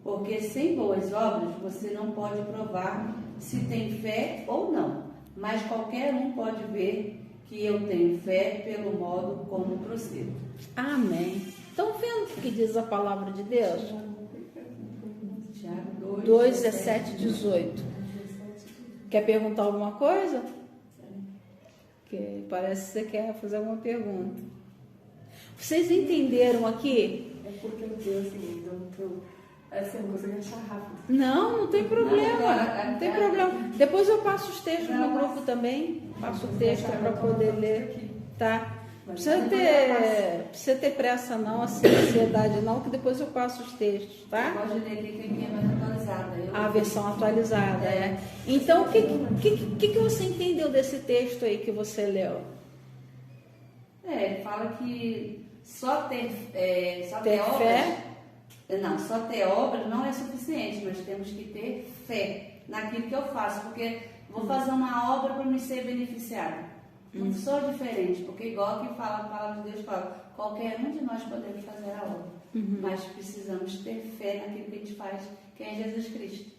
porque sem boas obras você não pode provar se tem fé ou não, mas qualquer um pode ver que eu tenho fé pelo modo como procedo. Amém. Estão vendo o que diz a palavra de Deus? Tiago 2, 17 e 18. Quer perguntar alguma coisa? Que parece que você quer fazer alguma pergunta. Vocês entenderam aqui? É porque eu tenho assim, eu não consigo achar rápido. Não tem problema. Não, Não tem problema. Depois eu passo os textos no grupo também. Passo o texto para poder ler. Tá? Não precisa ter pressa não, assim, ansiedade não, que depois eu passo os textos, tá? Pode ler aqui quem é mais atualizado. atualizada. A versão atualizada, é. Então, o que você entendeu desse texto aí que você leu? Fala que só ter obras, fé? Não, só ter obras não é suficiente, mas temos que ter fé naquilo que eu faço, porque vou fazer uma obra para me ser beneficiado. Não sou diferente, porque igual que fala a palavra de Deus, fala, qualquer um de nós podemos fazer a obra, mas precisamos ter fé naquilo que a gente faz, que é Jesus Cristo.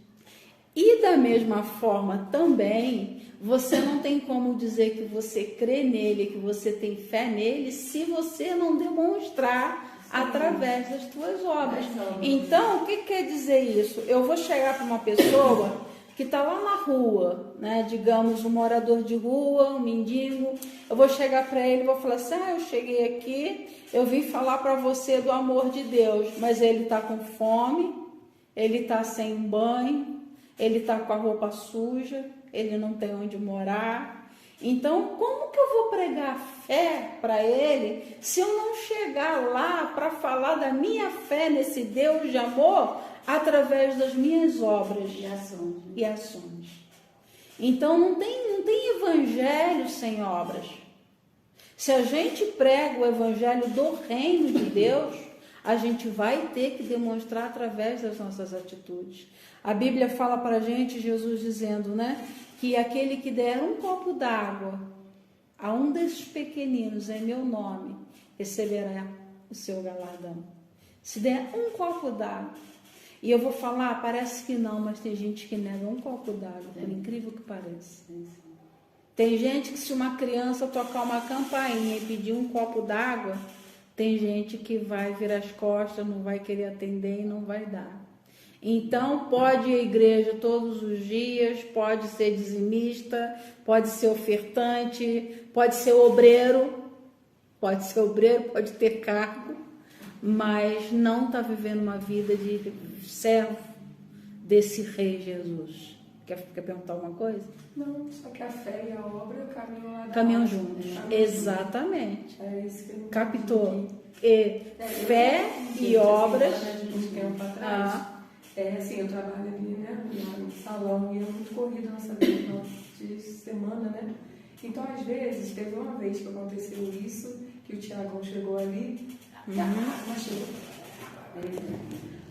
E da mesma forma também, você não tem como dizer que você crê nele, que você tem fé nele, se você não demonstrar através das suas obras. Então, o que quer dizer isso? Eu vou chegar para uma pessoa que está lá na rua, né? Digamos, um morador de rua, um mendigo. Eu vou chegar para ele e vou falar assim, eu cheguei aqui, eu vim falar para você do amor de Deus, mas ele está com fome, ele está sem banho, ele está com a roupa suja, ele não tem onde morar. Então, como que eu vou pregar fé para ele se eu não chegar lá para falar da minha fé nesse Deus de amor através das minhas obras e ações? Então, não tem evangelho sem obras. Se a gente prega o evangelho do reino de Deus, a gente vai ter que demonstrar através das nossas atitudes. A Bíblia fala para a gente, Jesus dizendo, né, que aquele que der um copo d'água a um desses pequeninos em meu nome, receberá o seu galardão. Se der um copo d'água, e eu vou falar, parece que não, mas tem gente que nega um copo d'água, por incrível que pareça. Tem gente que se uma criança tocar uma campainha e pedir um copo d'água, tem gente que vai virar as costas, não vai querer atender e não vai dar. Então, pode ir à igreja todos os dias, pode ser dizimista, pode ser ofertante, pode ser obreiro, pode ter cargo, mas não está vivendo uma vida de servo desse rei Jesus. Quer perguntar alguma coisa? Não, só que a fé e a obra caminham juntos. Exatamente. É isso que eu não captou? Fé e obras. Um tempo atrás. Assim, eu trabalho ali, né, no salão, e é muito corrido a nossa vida final de semana, né? Então, às vezes, teve uma vez que aconteceu isso, que o Tiagão chegou ali, mas chegou.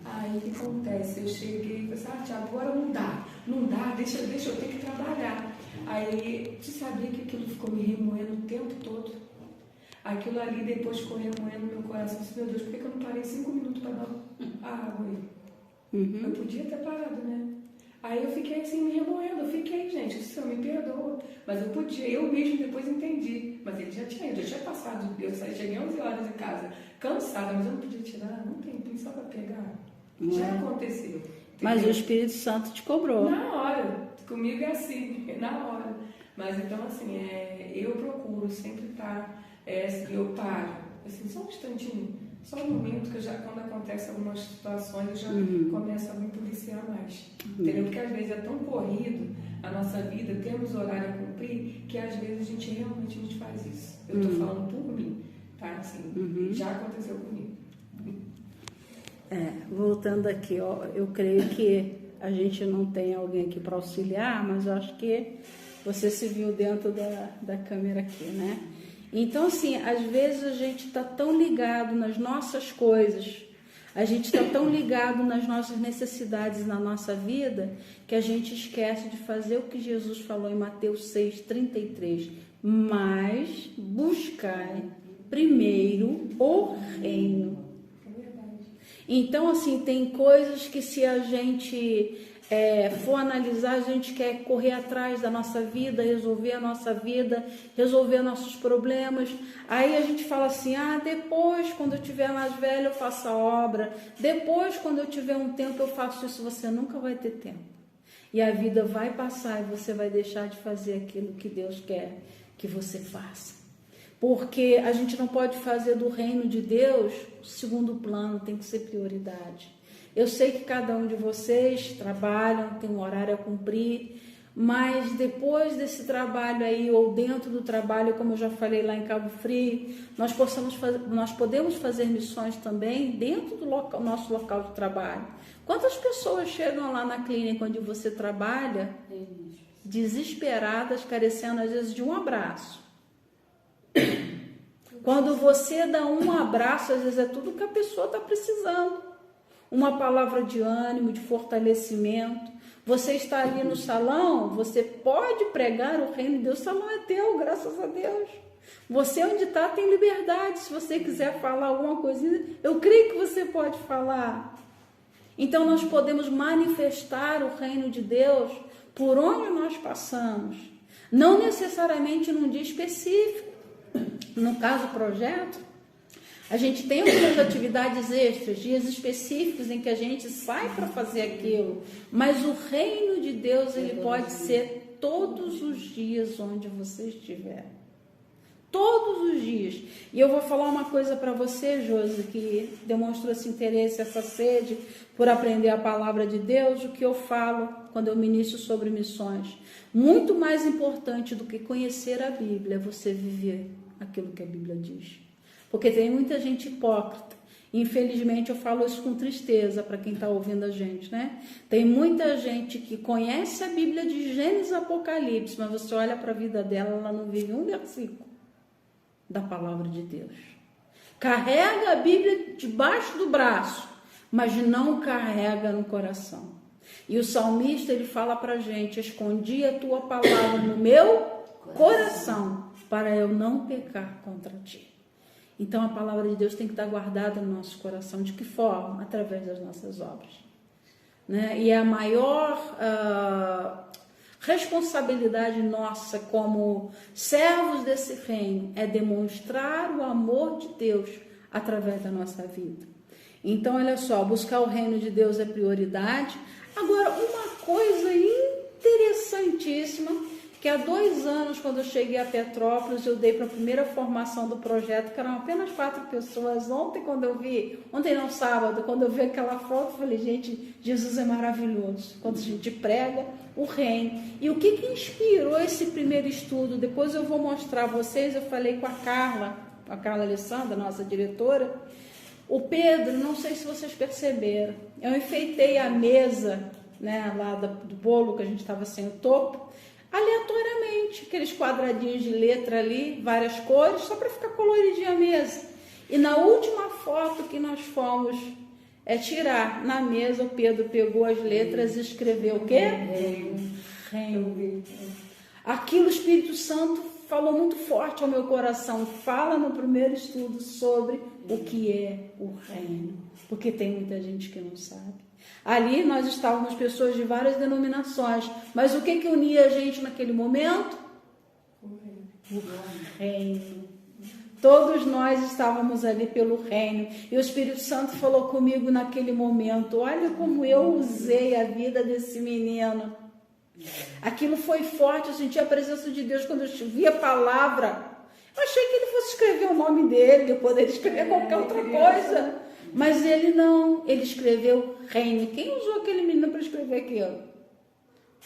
Aí, o que acontece? Eu cheguei e falei assim, Tiago, agora não dá, deixa eu ter que trabalhar. Aí, você sabia que aquilo ficou me remoendo o tempo todo? Aquilo ali depois ficou remoendo no meu coração, assim, meu Deus, por que eu não parei 5 minutos para dar água aí? Eu podia ter parado, né? Aí eu fiquei assim, me remoendo. Gente, o Senhor me perdoa. Mas eu podia, eu mesmo depois entendi. Mas ele já tinha passado. Eu cheguei 11 horas em casa, cansada, mas eu não podia tirar, não tem tempo só para pegar. Já aconteceu. Entendeu? Mas o Espírito Santo te cobrou. Na hora. Comigo é assim, na hora. Mas então, assim, eu procuro sempre estar, eu paro, assim, só um instantinho. Só um momento que quando acontece algumas situações, eu já começo a me policiar mais. Entendeu? Porque às vezes é tão corrido a nossa vida, temos horário a cumprir, que às vezes a gente realmente faz isso. Eu estou falando por mim, tá? Assim, já aconteceu comigo. Voltando aqui, ó, eu creio que a gente não tem alguém aqui para auxiliar, mas eu acho que você se viu dentro da câmera aqui, né? Então, assim, às vezes a gente está tão ligado nas nossas coisas, a gente está tão ligado nas nossas necessidades na nossa vida, que a gente esquece de fazer o que Jesus falou em Mateus 6,33. Mas buscai primeiro o reino. Então, assim, tem coisas que se a gente for analisar, a gente quer correr atrás da nossa vida, resolver a nossa vida, resolver nossos problemas. Aí a gente fala assim, depois, quando eu tiver mais velho, eu faço a obra. Depois, quando eu tiver um tempo, eu faço isso. Você nunca vai ter tempo. E a vida vai passar e você vai deixar de fazer aquilo que Deus quer que você faça. Porque a gente não pode fazer do reino de Deus segundo plano, tem que ser prioridade. Eu sei que cada um de vocês trabalham, tem um horário a cumprir, mas depois desse trabalho aí, ou dentro do trabalho, como eu já falei lá em Cabo Frio, nós podemos fazer missões também dentro do nosso local de trabalho. Quantas pessoas chegam lá na clínica onde você trabalha, desesperadas, carecendo às vezes de um abraço? Quando você dá um abraço, às vezes é tudo que a pessoa está precisando. Uma palavra de ânimo, de fortalecimento. Você está ali no salão, você pode pregar o reino de Deus, o salão é teu, graças a Deus. Você onde está tem liberdade, se você quiser falar alguma coisinha, eu creio que você pode falar. Então nós podemos manifestar o reino de Deus por onde nós passamos, não necessariamente num dia específico. No caso projeto, a gente tem algumas atividades extras, dias específicos em que a gente sai para fazer aquilo, mas o reino de Deus, ele pode ser todos os dias onde você estiver. Todos os dias. E eu vou falar uma coisa para você, Josi, que demonstrou esse interesse, essa sede por aprender a palavra de Deus, o que eu falo quando eu ministro sobre missões. Muito mais importante do que conhecer a Bíblia é você viver aquilo que a Bíblia diz. Porque tem muita gente hipócrita. Infelizmente, eu falo isso com tristeza para quem está ouvindo a gente, né? Tem muita gente que conhece a Bíblia de Gênesis e Apocalipse, mas você olha para a vida dela, ela não vive um versículo da palavra de Deus. Carrega a Bíblia debaixo do braço, mas não carrega no coração. E o salmista, ele fala para a gente: escondi a tua palavra no meu coração, para eu não pecar contra ti. Então a palavra de Deus tem que estar guardada no nosso coração. De que forma? Através das nossas obras, né? E a maior responsabilidade nossa como servos desse reino é demonstrar o amor de Deus através da nossa vida. Então, olha só, buscar o reino de Deus é prioridade. Agora, uma coisa interessantíssima, que há 2 anos, quando eu cheguei a Petrópolis, eu dei para a primeira formação do projeto, que eram apenas 4 pessoas. Ontem não, sábado, quando eu vi aquela foto, eu falei: gente, Jesus é maravilhoso. Quando a gente prega o reino. E o que inspirou esse primeiro estudo? Depois eu vou mostrar a vocês. Eu falei com a Carla Alessandra, nossa diretora. O Pedro, não sei se vocês perceberam, eu enfeitei a mesa, né, lá do bolo, que a gente estava sem o topo, aleatoriamente, aqueles quadradinhos de letra ali, várias cores, só para ficar coloridinha a mesa. E na última foto que nós fomos tirar na mesa, o Pedro pegou as letras e escreveu o quê? Reino. Aquilo o Espírito Santo falou muito forte ao meu coração. Fala no primeiro estudo sobre o que é o reino, porque tem muita gente que não sabe. Ali nós estávamos pessoas de várias denominações, mas o que unia a gente naquele momento? O reino. Todos nós estávamos ali pelo reino, e o Espírito Santo falou comigo naquele momento: olha como eu usei a vida desse menino. Aquilo foi forte, eu senti a presença de Deus quando eu vi a palavra. Eu achei que ele fosse escrever o nome dele, eu poderia escrever qualquer outra coisa, mas ele não, ele escreveu reino. Quem usou aquele menino para escrever aquilo?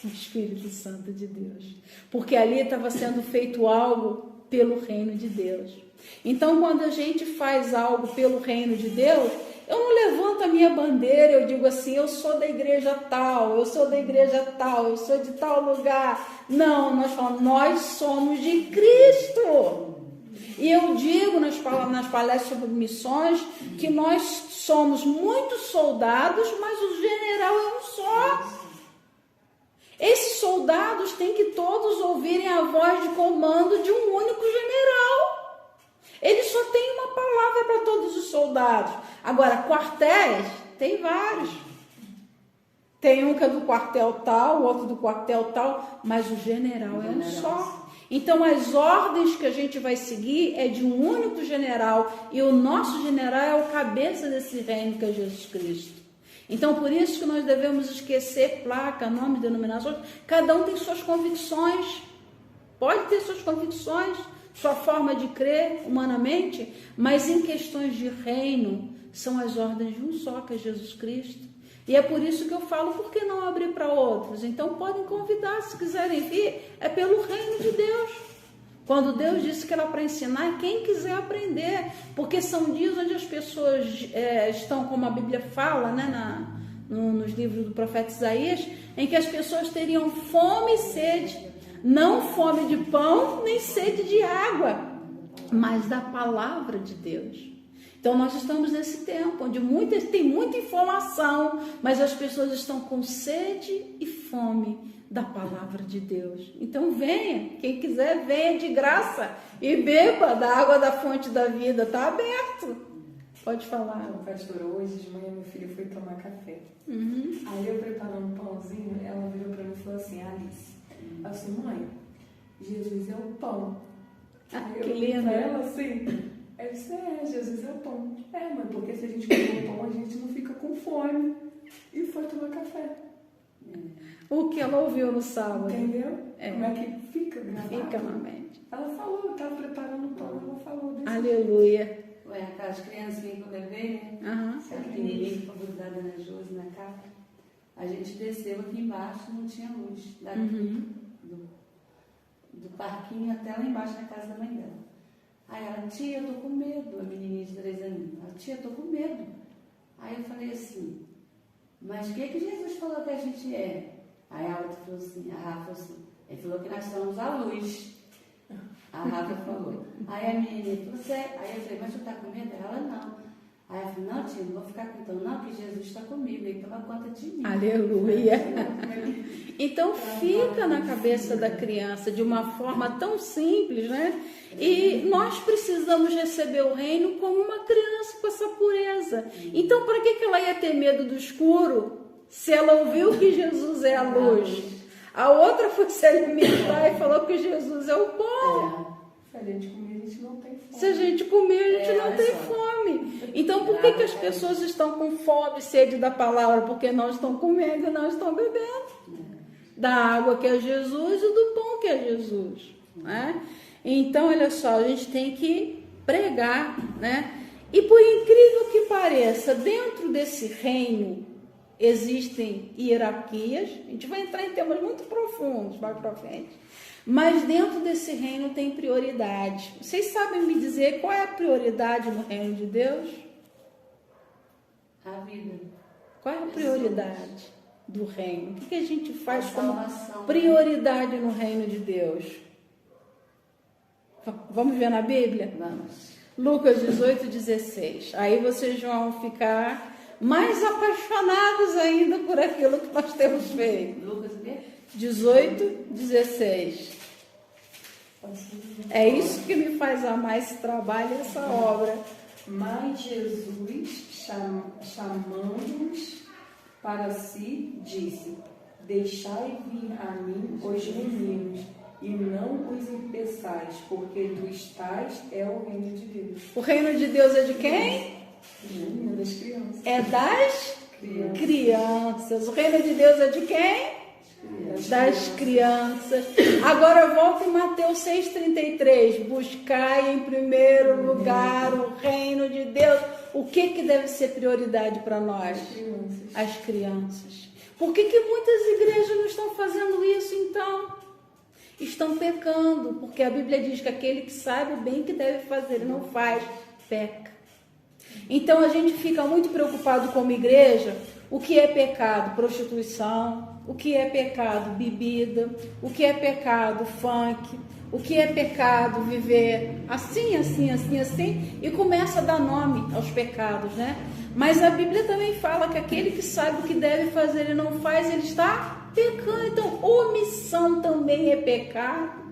O Espírito Santo de Deus, porque ali estava sendo feito algo pelo reino de Deus. Então, quando a gente faz algo pelo reino de Deus, eu não levanto a minha bandeira, eu digo assim: eu sou da igreja tal, eu sou da igreja tal, eu sou de tal lugar. Não, nós falamos: nós somos de Cristo. E eu digo nas palestras sobre missões que nós somos muitos soldados, mas o general é um só. Esses soldados têm que todos ouvirem a voz de comando de um único general. Ele só tem uma palavra para todos os soldados. Agora, quartéis, tem vários. Tem um que é do quartel tal, o outro do quartel tal, mas o general é um só. Então, as ordens que a gente vai seguir é de um único general, e o nosso general é o cabeça desse reino, que é Jesus Cristo. Então, por isso que nós devemos esquecer placa, nome, denominações. Cada um tem suas convicções. Pode ter suas convicções, sua forma de crer humanamente, mas em questões de reino, são as ordens de um só, que é Jesus Cristo. E é por isso que eu falo, por que não abrir para outros? Então podem convidar, se quiserem vir, é pelo reino de Deus. Quando Deus disse que era para ensinar, quem quiser aprender, porque são dias onde as pessoas estão, como a Bíblia fala, né, nos livros do profeta Isaías, em que as pessoas teriam fome e sede, não fome de pão, nem sede de água, mas da palavra de Deus. Então nós estamos nesse tempo onde tem muita informação, mas as pessoas estão com sede e fome da palavra de Deus. Então venha, quem quiser venha de graça e beba da água da fonte da vida, está aberto. Pode falar. Então, pastor, hoje de manhã meu filho foi tomar café. Uhum. Aí eu preparando um pãozinho, ela virou para mim e falou assim, Alice, assim, mãe, Jesus é o pão. Aí Que eu lindo. pra ela assim, eu disse, Jesus é o pão. Mãe, porque se a gente comer o pão, a gente não fica com fome. E foi tomar café. O que ela ouviu no sábado. Entendeu? Como é que fica gravado? Fica na mente. Ela falou, eu estava preparando o pão, ela falou desse Aleluia. Ué, aquelas criancinhas que eu levei, né? Aham. Essa pequenininha que foi grudada na Josi, na capa. A gente desceu aqui embaixo, não tinha luz. Daqui do parquinho até lá embaixo na casa da mãe dela. Aí ela, tia, eu tô com medo. A menininha de 3 aninhos. Ela, tia, eu tô com medo. Aí eu falei assim, mas o que Jesus falou que a gente é? Aí a outra falou assim, a Rafa falou assim, ele falou que nós somos a luz. A Rafa falou. Aí a menina falou, aí eu falei, mas tu tá com medo? Ela, não. Aí eu falei, não, tia, não vou ficar com então, não, que Jesus está comigo, ele toma conta de mim. Aleluia. Então fica na cabeça da criança de uma forma tão simples, né? E nós precisamos receber o reino como uma criança com essa pureza. Então para que ela ia ter medo do escuro se ela ouviu que Jesus é a luz? A outra foi se alimentar e falou que Jesus é o pão. Se a gente comer, a gente não tem fome. Se a gente comer, a gente não tem fome. Então, por que as pessoas estão com fome e sede da palavra? Porque não estão comendo e não estão bebendo. Da água que é Jesus e do pão que é Jesus. Né? Então, olha só, a gente tem que pregar. Né? E por incrível que pareça, dentro desse reino existem hierarquias. A gente vai entrar em temas muito profundos mais para frente. Mas dentro desse reino tem prioridade. Vocês sabem me dizer qual é a prioridade no reino de Deus? A vida. Qual é a prioridade do reino? O que a gente faz como salvação, prioridade no reino de Deus? Vamos ver na Bíblia? Vamos. Lucas 18:16. Aí vocês vão ficar mais apaixonados ainda por aquilo que nós temos feito. Lucas o quê? 18:16. É isso que me faz amar esse trabalho e essa obra. Mas Jesus, chamando-os para si, disse, deixai vir a mim os meninos, e não os impeçais, porque dos tais é o reino de Deus. O reino de Deus é de quem? É das crianças. É das crianças. O reino de Deus é de quem? Das crianças. Agora volta em Mateus 6,33. Buscai em primeiro lugar o reino de Deus. O que deve ser prioridade para nós? As crianças. Por que muitas igrejas não estão fazendo isso então? Estão pecando, porque a Bíblia diz que aquele que sabe bem que deve fazer e não faz, peca. Então a gente fica muito preocupado como igreja. O que é pecado? Prostituição. O que é pecado? Bebida. O que é pecado? Funk. O que é pecado? Viver assim, assim, assim, assim. E começa a dar nome aos pecados, né? Mas a Bíblia também fala que aquele que sabe o que deve fazer e não faz, ele está pecando. Então, omissão também é pecado.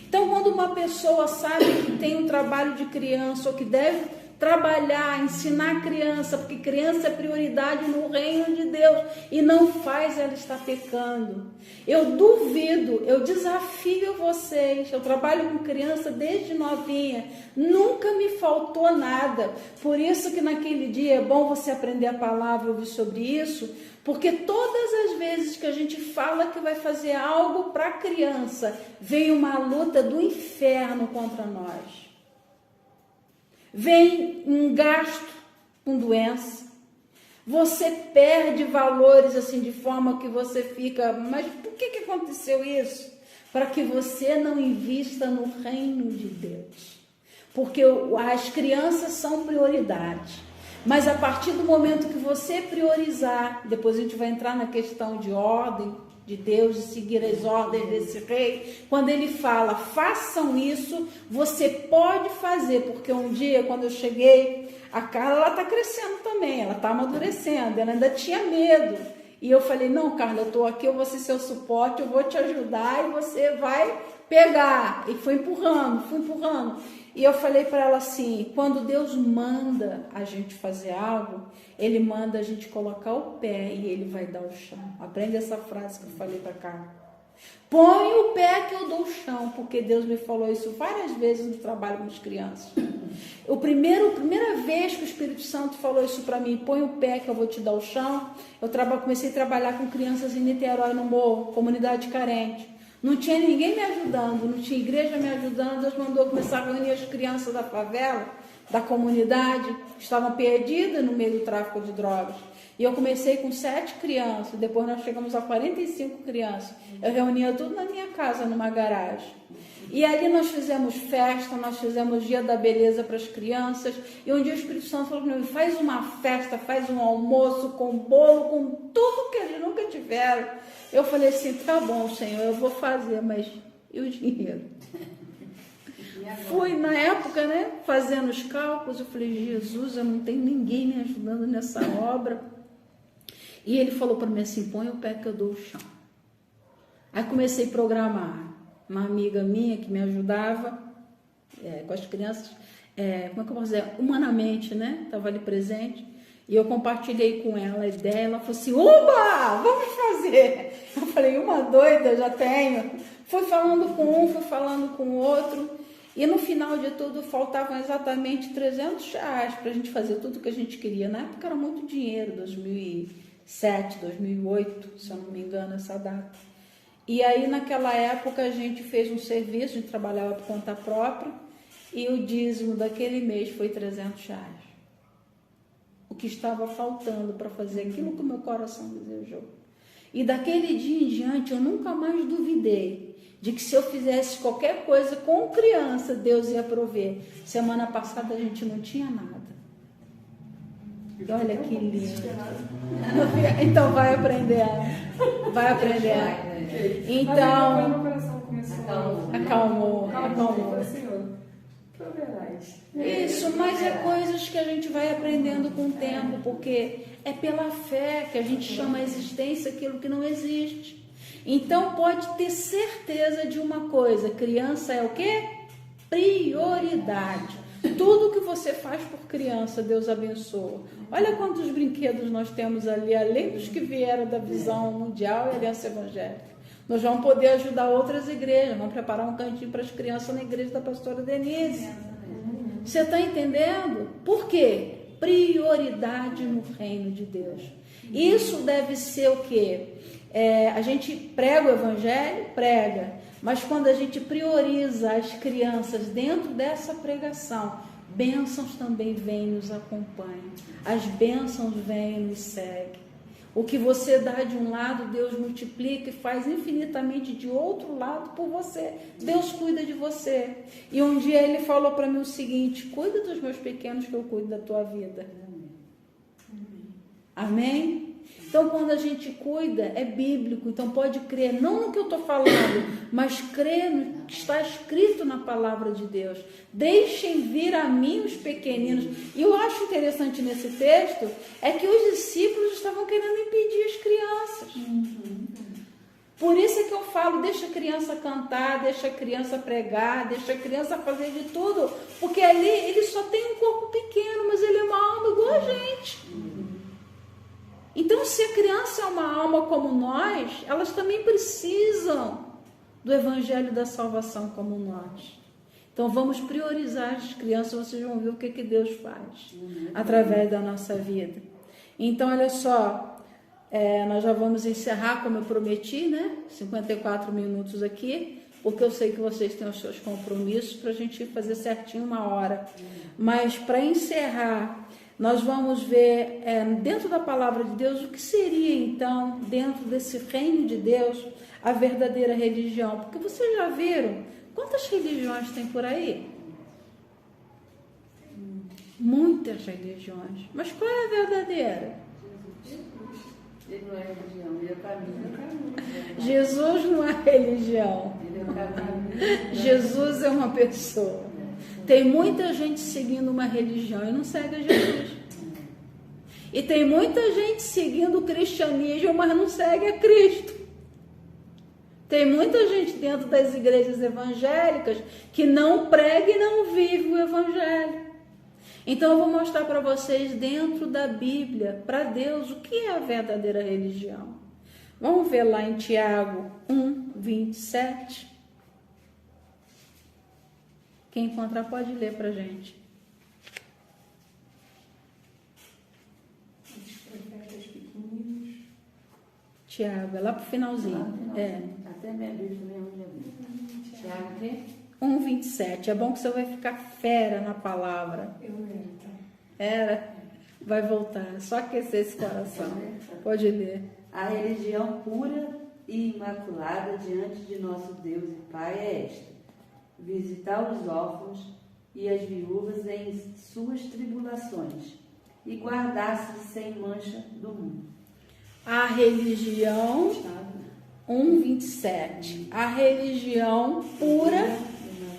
Então, quando uma pessoa sabe que tem um trabalho de criança ou que deve trabalhar, ensinar a criança, porque criança é prioridade no reino de Deus, e não faz, ela está pecando. Eu duvido, eu desafio vocês, eu trabalho com criança desde novinha, nunca me faltou nada. Por isso que naquele dia é bom você aprender a palavra, ouvir sobre isso, porque todas as vezes que a gente fala que vai fazer algo para a criança, vem uma luta do inferno contra nós. Vem um gasto com doença, Você perde valores assim de forma que você fica, mas por que aconteceu isso? Para que você não invista no reino de Deus. Porque as crianças são prioridade. Mas a partir do momento que você priorizar, depois a gente vai entrar na questão de ordem de Deus, de seguir as ordens desse rei, quando ele fala, façam isso, você pode fazer, porque um dia, quando eu cheguei, a Carla, ela está crescendo também, ela está amadurecendo, ela ainda tinha medo, e eu falei, não, Carla, eu estou aqui, eu vou ser seu suporte, eu vou te ajudar, e você vai pegar, e fui empurrando, e eu falei para ela assim, quando Deus manda a gente fazer algo, Ele manda a gente colocar o pé e Ele vai dar o chão. Aprende essa frase que eu falei para cá. Põe o pé que eu dou o chão, porque Deus me falou isso várias vezes no trabalho com as crianças. A primeira vez que o Espírito Santo falou isso para mim, põe o pé que eu vou te dar o chão, eu comecei a trabalhar com crianças em Niterói, no Morro, comunidade carente. Não tinha ninguém me ajudando, não tinha igreja me ajudando. Deus mandou começar a reunir as crianças da favela, da comunidade, que estavam perdidas no meio do tráfico de drogas. E eu comecei com 7 crianças, depois nós chegamos a 45 crianças. Eu reunia tudo na minha casa, numa garagem. E ali nós fizemos festa, nós fizemos dia da beleza para as crianças. E um dia o Espírito Santo falou para mim, faz uma festa, faz um almoço com bolo, com tudo que eles nunca tiveram. Eu falei assim, tá bom, Senhor, eu vou fazer, mas e o dinheiro? Fui na época, né, fazendo os cálculos, eu falei, Jesus, eu não tenho ninguém me ajudando nessa obra. E ele falou para mim assim, põe o pé que eu dou o chão. Aí comecei a programar. Uma amiga minha que me ajudava com as crianças, como é que eu posso dizer, humanamente, né, estava ali presente. E eu compartilhei com ela a ideia, ela falou assim, uba, vamos fazer. Eu falei, uma doida, já tenho. Fui falando com um, fui falando com o outro. E no final de tudo, faltavam exatamente R$300 para a gente fazer tudo que a gente queria. Na época era muito dinheiro, 2007, 2008, se eu não me engano, essa data. E aí, naquela época, a gente fez um serviço, a gente trabalhava por conta própria, e o dízimo daquele mês foi R$300. O que estava faltando para fazer aquilo que o meu coração desejou. E daquele dia em diante, eu nunca mais duvidei de que se eu fizesse qualquer coisa com criança, Deus ia prover. Semana passada a gente não tinha nada. E olha que lindo. Então vai aprender. Vai aprender. Então, acalmou. Isso, mas é coisas que a gente vai aprendendo com o tempo, porque é pela fé que a gente chama a existência aquilo que não existe. Então pode ter certeza de uma coisa, criança é o quê? Prioridade. Tudo que você faz por criança, Deus abençoa. Olha quantos brinquedos nós temos ali, além dos que vieram da Visão Mundial e Aliança Evangélica. Nós vamos poder ajudar outras igrejas, vamos preparar um cantinho para as crianças na igreja da pastora Denise. Você está entendendo? Por quê? Prioridade no reino de Deus. Isso deve ser o quê? A gente prega o evangelho? Prega. Mas quando a gente prioriza as crianças dentro dessa pregação, bênçãos também vêm e nos acompanham. As bênçãos vêm e nos seguem. O que você dá de um lado, Deus multiplica e faz infinitamente de outro lado por você. Deus cuida de você. E um dia ele falou para mim o seguinte, cuida dos meus pequenos que eu cuido da tua vida. Amém? Então, quando a gente cuida, é bíblico. Então, pode crer, não no que eu estou falando, mas crer no que está escrito na palavra de Deus. Deixem vir a mim os pequeninos. E eu acho interessante nesse texto, é que os discípulos estavam querendo impedir as crianças. Por isso é que eu falo, deixa a criança cantar, deixa a criança pregar, deixa a criança fazer de tudo. Porque ali ele só tem um corpo pequeno, mas ele é uma alma igual a gente. Então, se a criança é uma alma como nós, elas também precisam do evangelho da salvação como nós. Então, vamos priorizar as crianças, vocês vão ver o que Deus faz através da nossa vida. Então, olha só, nós já vamos encerrar, como eu prometi, né? 54 minutos aqui, porque eu sei que vocês têm os seus compromissos para a gente fazer certinho 1 hora. Mas, para encerrar, nós vamos ver dentro da palavra de Deus o que seria então, dentro desse reino de Deus, a verdadeira religião. Porque vocês já viram quantas religiões tem por aí? Muitas religiões. Mas qual é a verdadeira? Ele não é religião, ele é o caminho. Jesus não é religião. Ele é o caminho. Jesus é uma pessoa. Tem muita gente seguindo uma religião e não segue a Jesus. E tem muita gente seguindo o cristianismo, mas não segue a Cristo. Tem muita gente dentro das igrejas evangélicas que não prega e não vive o evangelho. Então eu vou mostrar para vocês dentro da Bíblia, para Deus, o que é a verdadeira religião. Vamos ver lá em Tiago 1:27. Quem encontrar pode ler para a gente. Os profetas pequeninos. Tiago, é lá pro finalzinho. Até minha Bíblia mesmo já vi. Tiago o quê? 1:27. É bom que você vai ficar fera na palavra. Eu lembro, tá? Era, vai voltar. É só aquecer esse coração. Pode ler. A religião pura e imaculada diante de nosso Deus e Pai é esta: visitar os órfãos e as viúvas em suas tribulações e guardar-se sem mancha do mundo. A religião 1:27. A religião pura,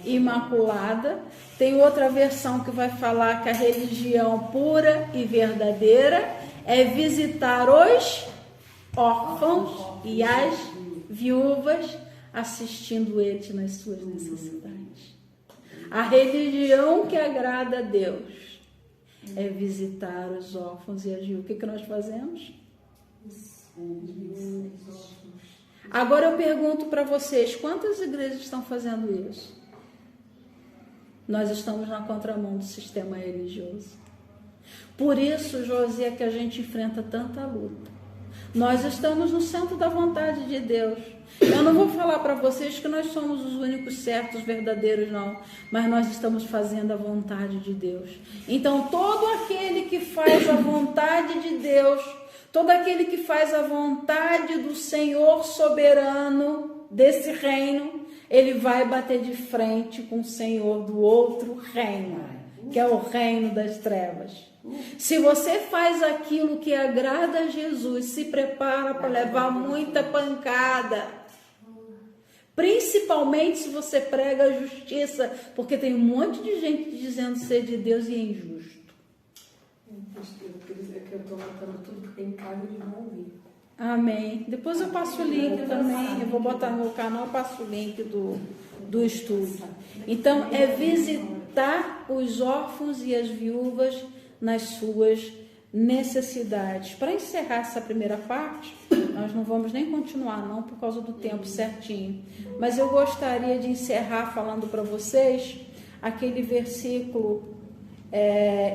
imaculada. Tem outra versão que vai falar que a religião pura e verdadeira é visitar os órfãos e as viúvas, assistindo eles nas suas necessidades. A religião que agrada a Deus é visitar os órfãos e as viúvas. O que nós fazemos? Agora eu pergunto para vocês, quantas igrejas estão fazendo isso? Nós estamos na contramão do sistema religioso. Por isso, José, que a gente enfrenta tanta luta. Nós estamos no centro da vontade de Deus. Eu não vou falar para vocês que nós somos os únicos certos, verdadeiros, não. Mas nós estamos fazendo a vontade de Deus. Então, todo aquele que faz a vontade de Deus, todo aquele que faz a vontade do Senhor soberano desse reino, ele vai bater de frente com o Senhor do outro reino, que é o reino das trevas. Se você faz aquilo que agrada a Jesus, se prepara para levar muita pancada. Principalmente se você prega a justiça, porque tem um monte de gente dizendo ser de Deus e é injusto. É que eu estou matando tudo porque em casa eles vão ouvir. Amém. Depois eu passo o link também. Eu vou botar no meu canal, eu passo o link do estudo. Então, é visitar os órfãos e as viúvas nas suas necessidades. Para encerrar essa primeira parte, nós não vamos nem continuar, não, por causa do tempo certinho. Mas eu gostaria de encerrar falando para vocês aquele versículo.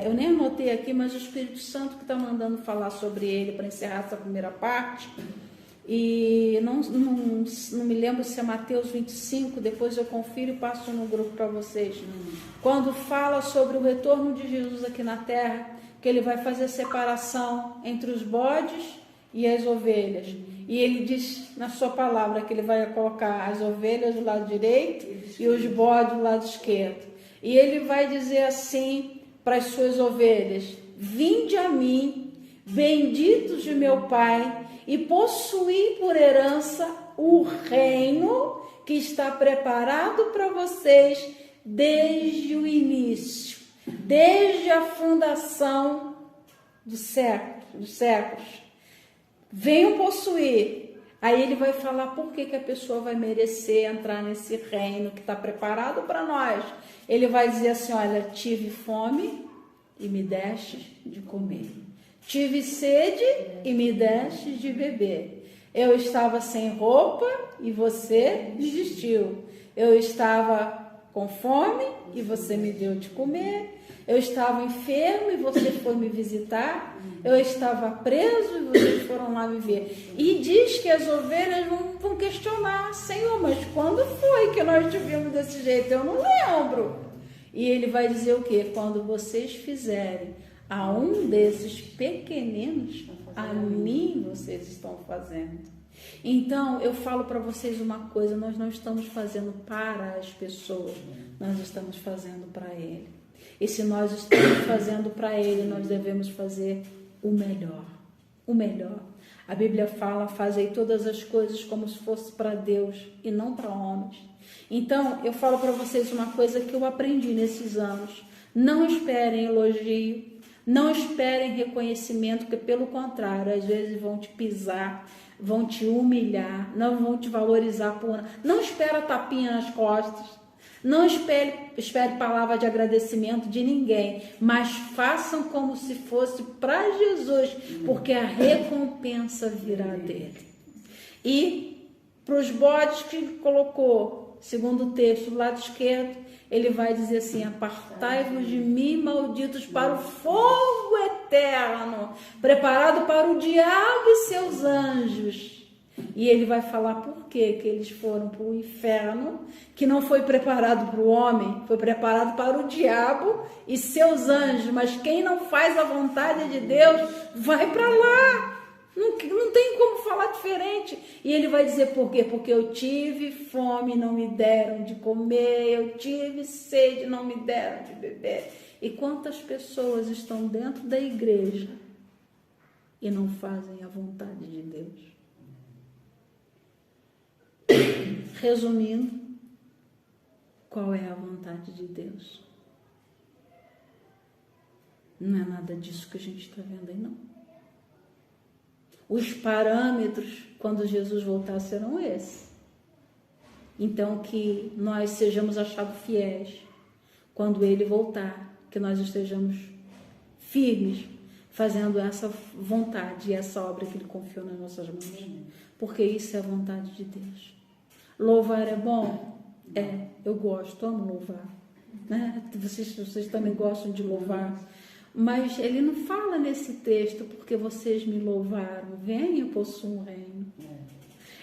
Eu nem anotei aqui, mas o Espírito Santo que está mandando falar sobre ele para encerrar essa primeira parte. E não me lembro se é Mateus 25, depois eu confiro e passo no grupo para vocês. Quando fala sobre o retorno de Jesus aqui na terra, que ele vai fazer separação entre os bodes e as ovelhas. E ele diz na sua palavra que ele vai colocar as ovelhas do lado direito e os bodes do lado esquerdo. E ele vai dizer assim para as suas ovelhas: vinde a mim, benditos de meu Pai, e possuí por herança o reino que está preparado para vocês desde o início, desde a fundação dos séculos. Venham possuir. Aí ele vai falar por que a pessoa vai merecer entrar nesse reino que está preparado para nós. Ele vai dizer assim: olha, tive fome e me deste de comer. Tive sede e me deste de beber. Eu estava sem roupa e você me vestiu. Eu estava com fome e você me deu de comer. Eu estava enfermo e você foi me visitar. Eu estava preso e vocês foram lá me ver. E diz que as ovelhas vão questionar: Senhor, mas quando foi que nós te vimos desse jeito? Eu não lembro. E ele vai dizer o quê? Quando vocês fizerem a um desses pequeninos, a mim vocês estão fazendo. Então, eu falo para vocês uma coisa, nós não estamos fazendo para as pessoas, nós estamos fazendo para Ele. E se nós estamos fazendo para Ele, nós devemos fazer o melhor. O melhor. A Bíblia fala, fazei todas as coisas como se fosse para Deus e não para homens. Então, eu falo para vocês uma coisa que eu aprendi nesses anos. Não esperem elogio, não esperem reconhecimento, porque pelo contrário, às vezes vão te pisar, vão te humilhar, não vão te valorizar por nada. Não espera tapinha nas costas, não espere palavra de agradecimento de ninguém, mas façam como se fosse para Jesus, porque a recompensa virá dele. E para os bodes que ele colocou, segundo o texto do lado esquerdo, ele vai dizer assim: apartai-vos de mim, malditos, para o fogo eterno, preparado para o diabo e seus anjos. E ele vai falar por quê que eles foram para o inferno, que não foi preparado para o homem, foi preparado para o diabo e seus anjos. Mas quem não faz a vontade de Deus vai para lá. Não tem como falar diferente. E ele vai dizer por quê? Porque eu tive fome e não me deram de comer, eu tive sede e não me deram de beber. E quantas pessoas estão dentro da igreja e não fazem a vontade de Deus? Resumindo, qual é a vontade de Deus? Não é nada disso que a gente está vendo aí, não. Os parâmetros, quando Jesus voltar, serão esses. Então, que nós sejamos achados fiéis quando Ele voltar, que nós estejamos firmes, fazendo essa vontade e essa obra que Ele confiou nas nossas mãos. Porque isso é a vontade de Deus. Louvar é bom? É, eu gosto, amo louvar. Né? Vocês também gostam de louvar. Mas ele não fala nesse texto, porque vocês me louvaram, venha, possua um reino.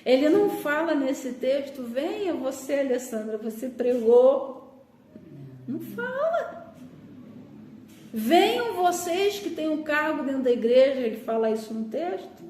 Ele não fala nesse texto, venha você, Alessandra, você pregou. Não fala. Venham vocês que têm um cargo dentro da igreja, ele fala isso no texto.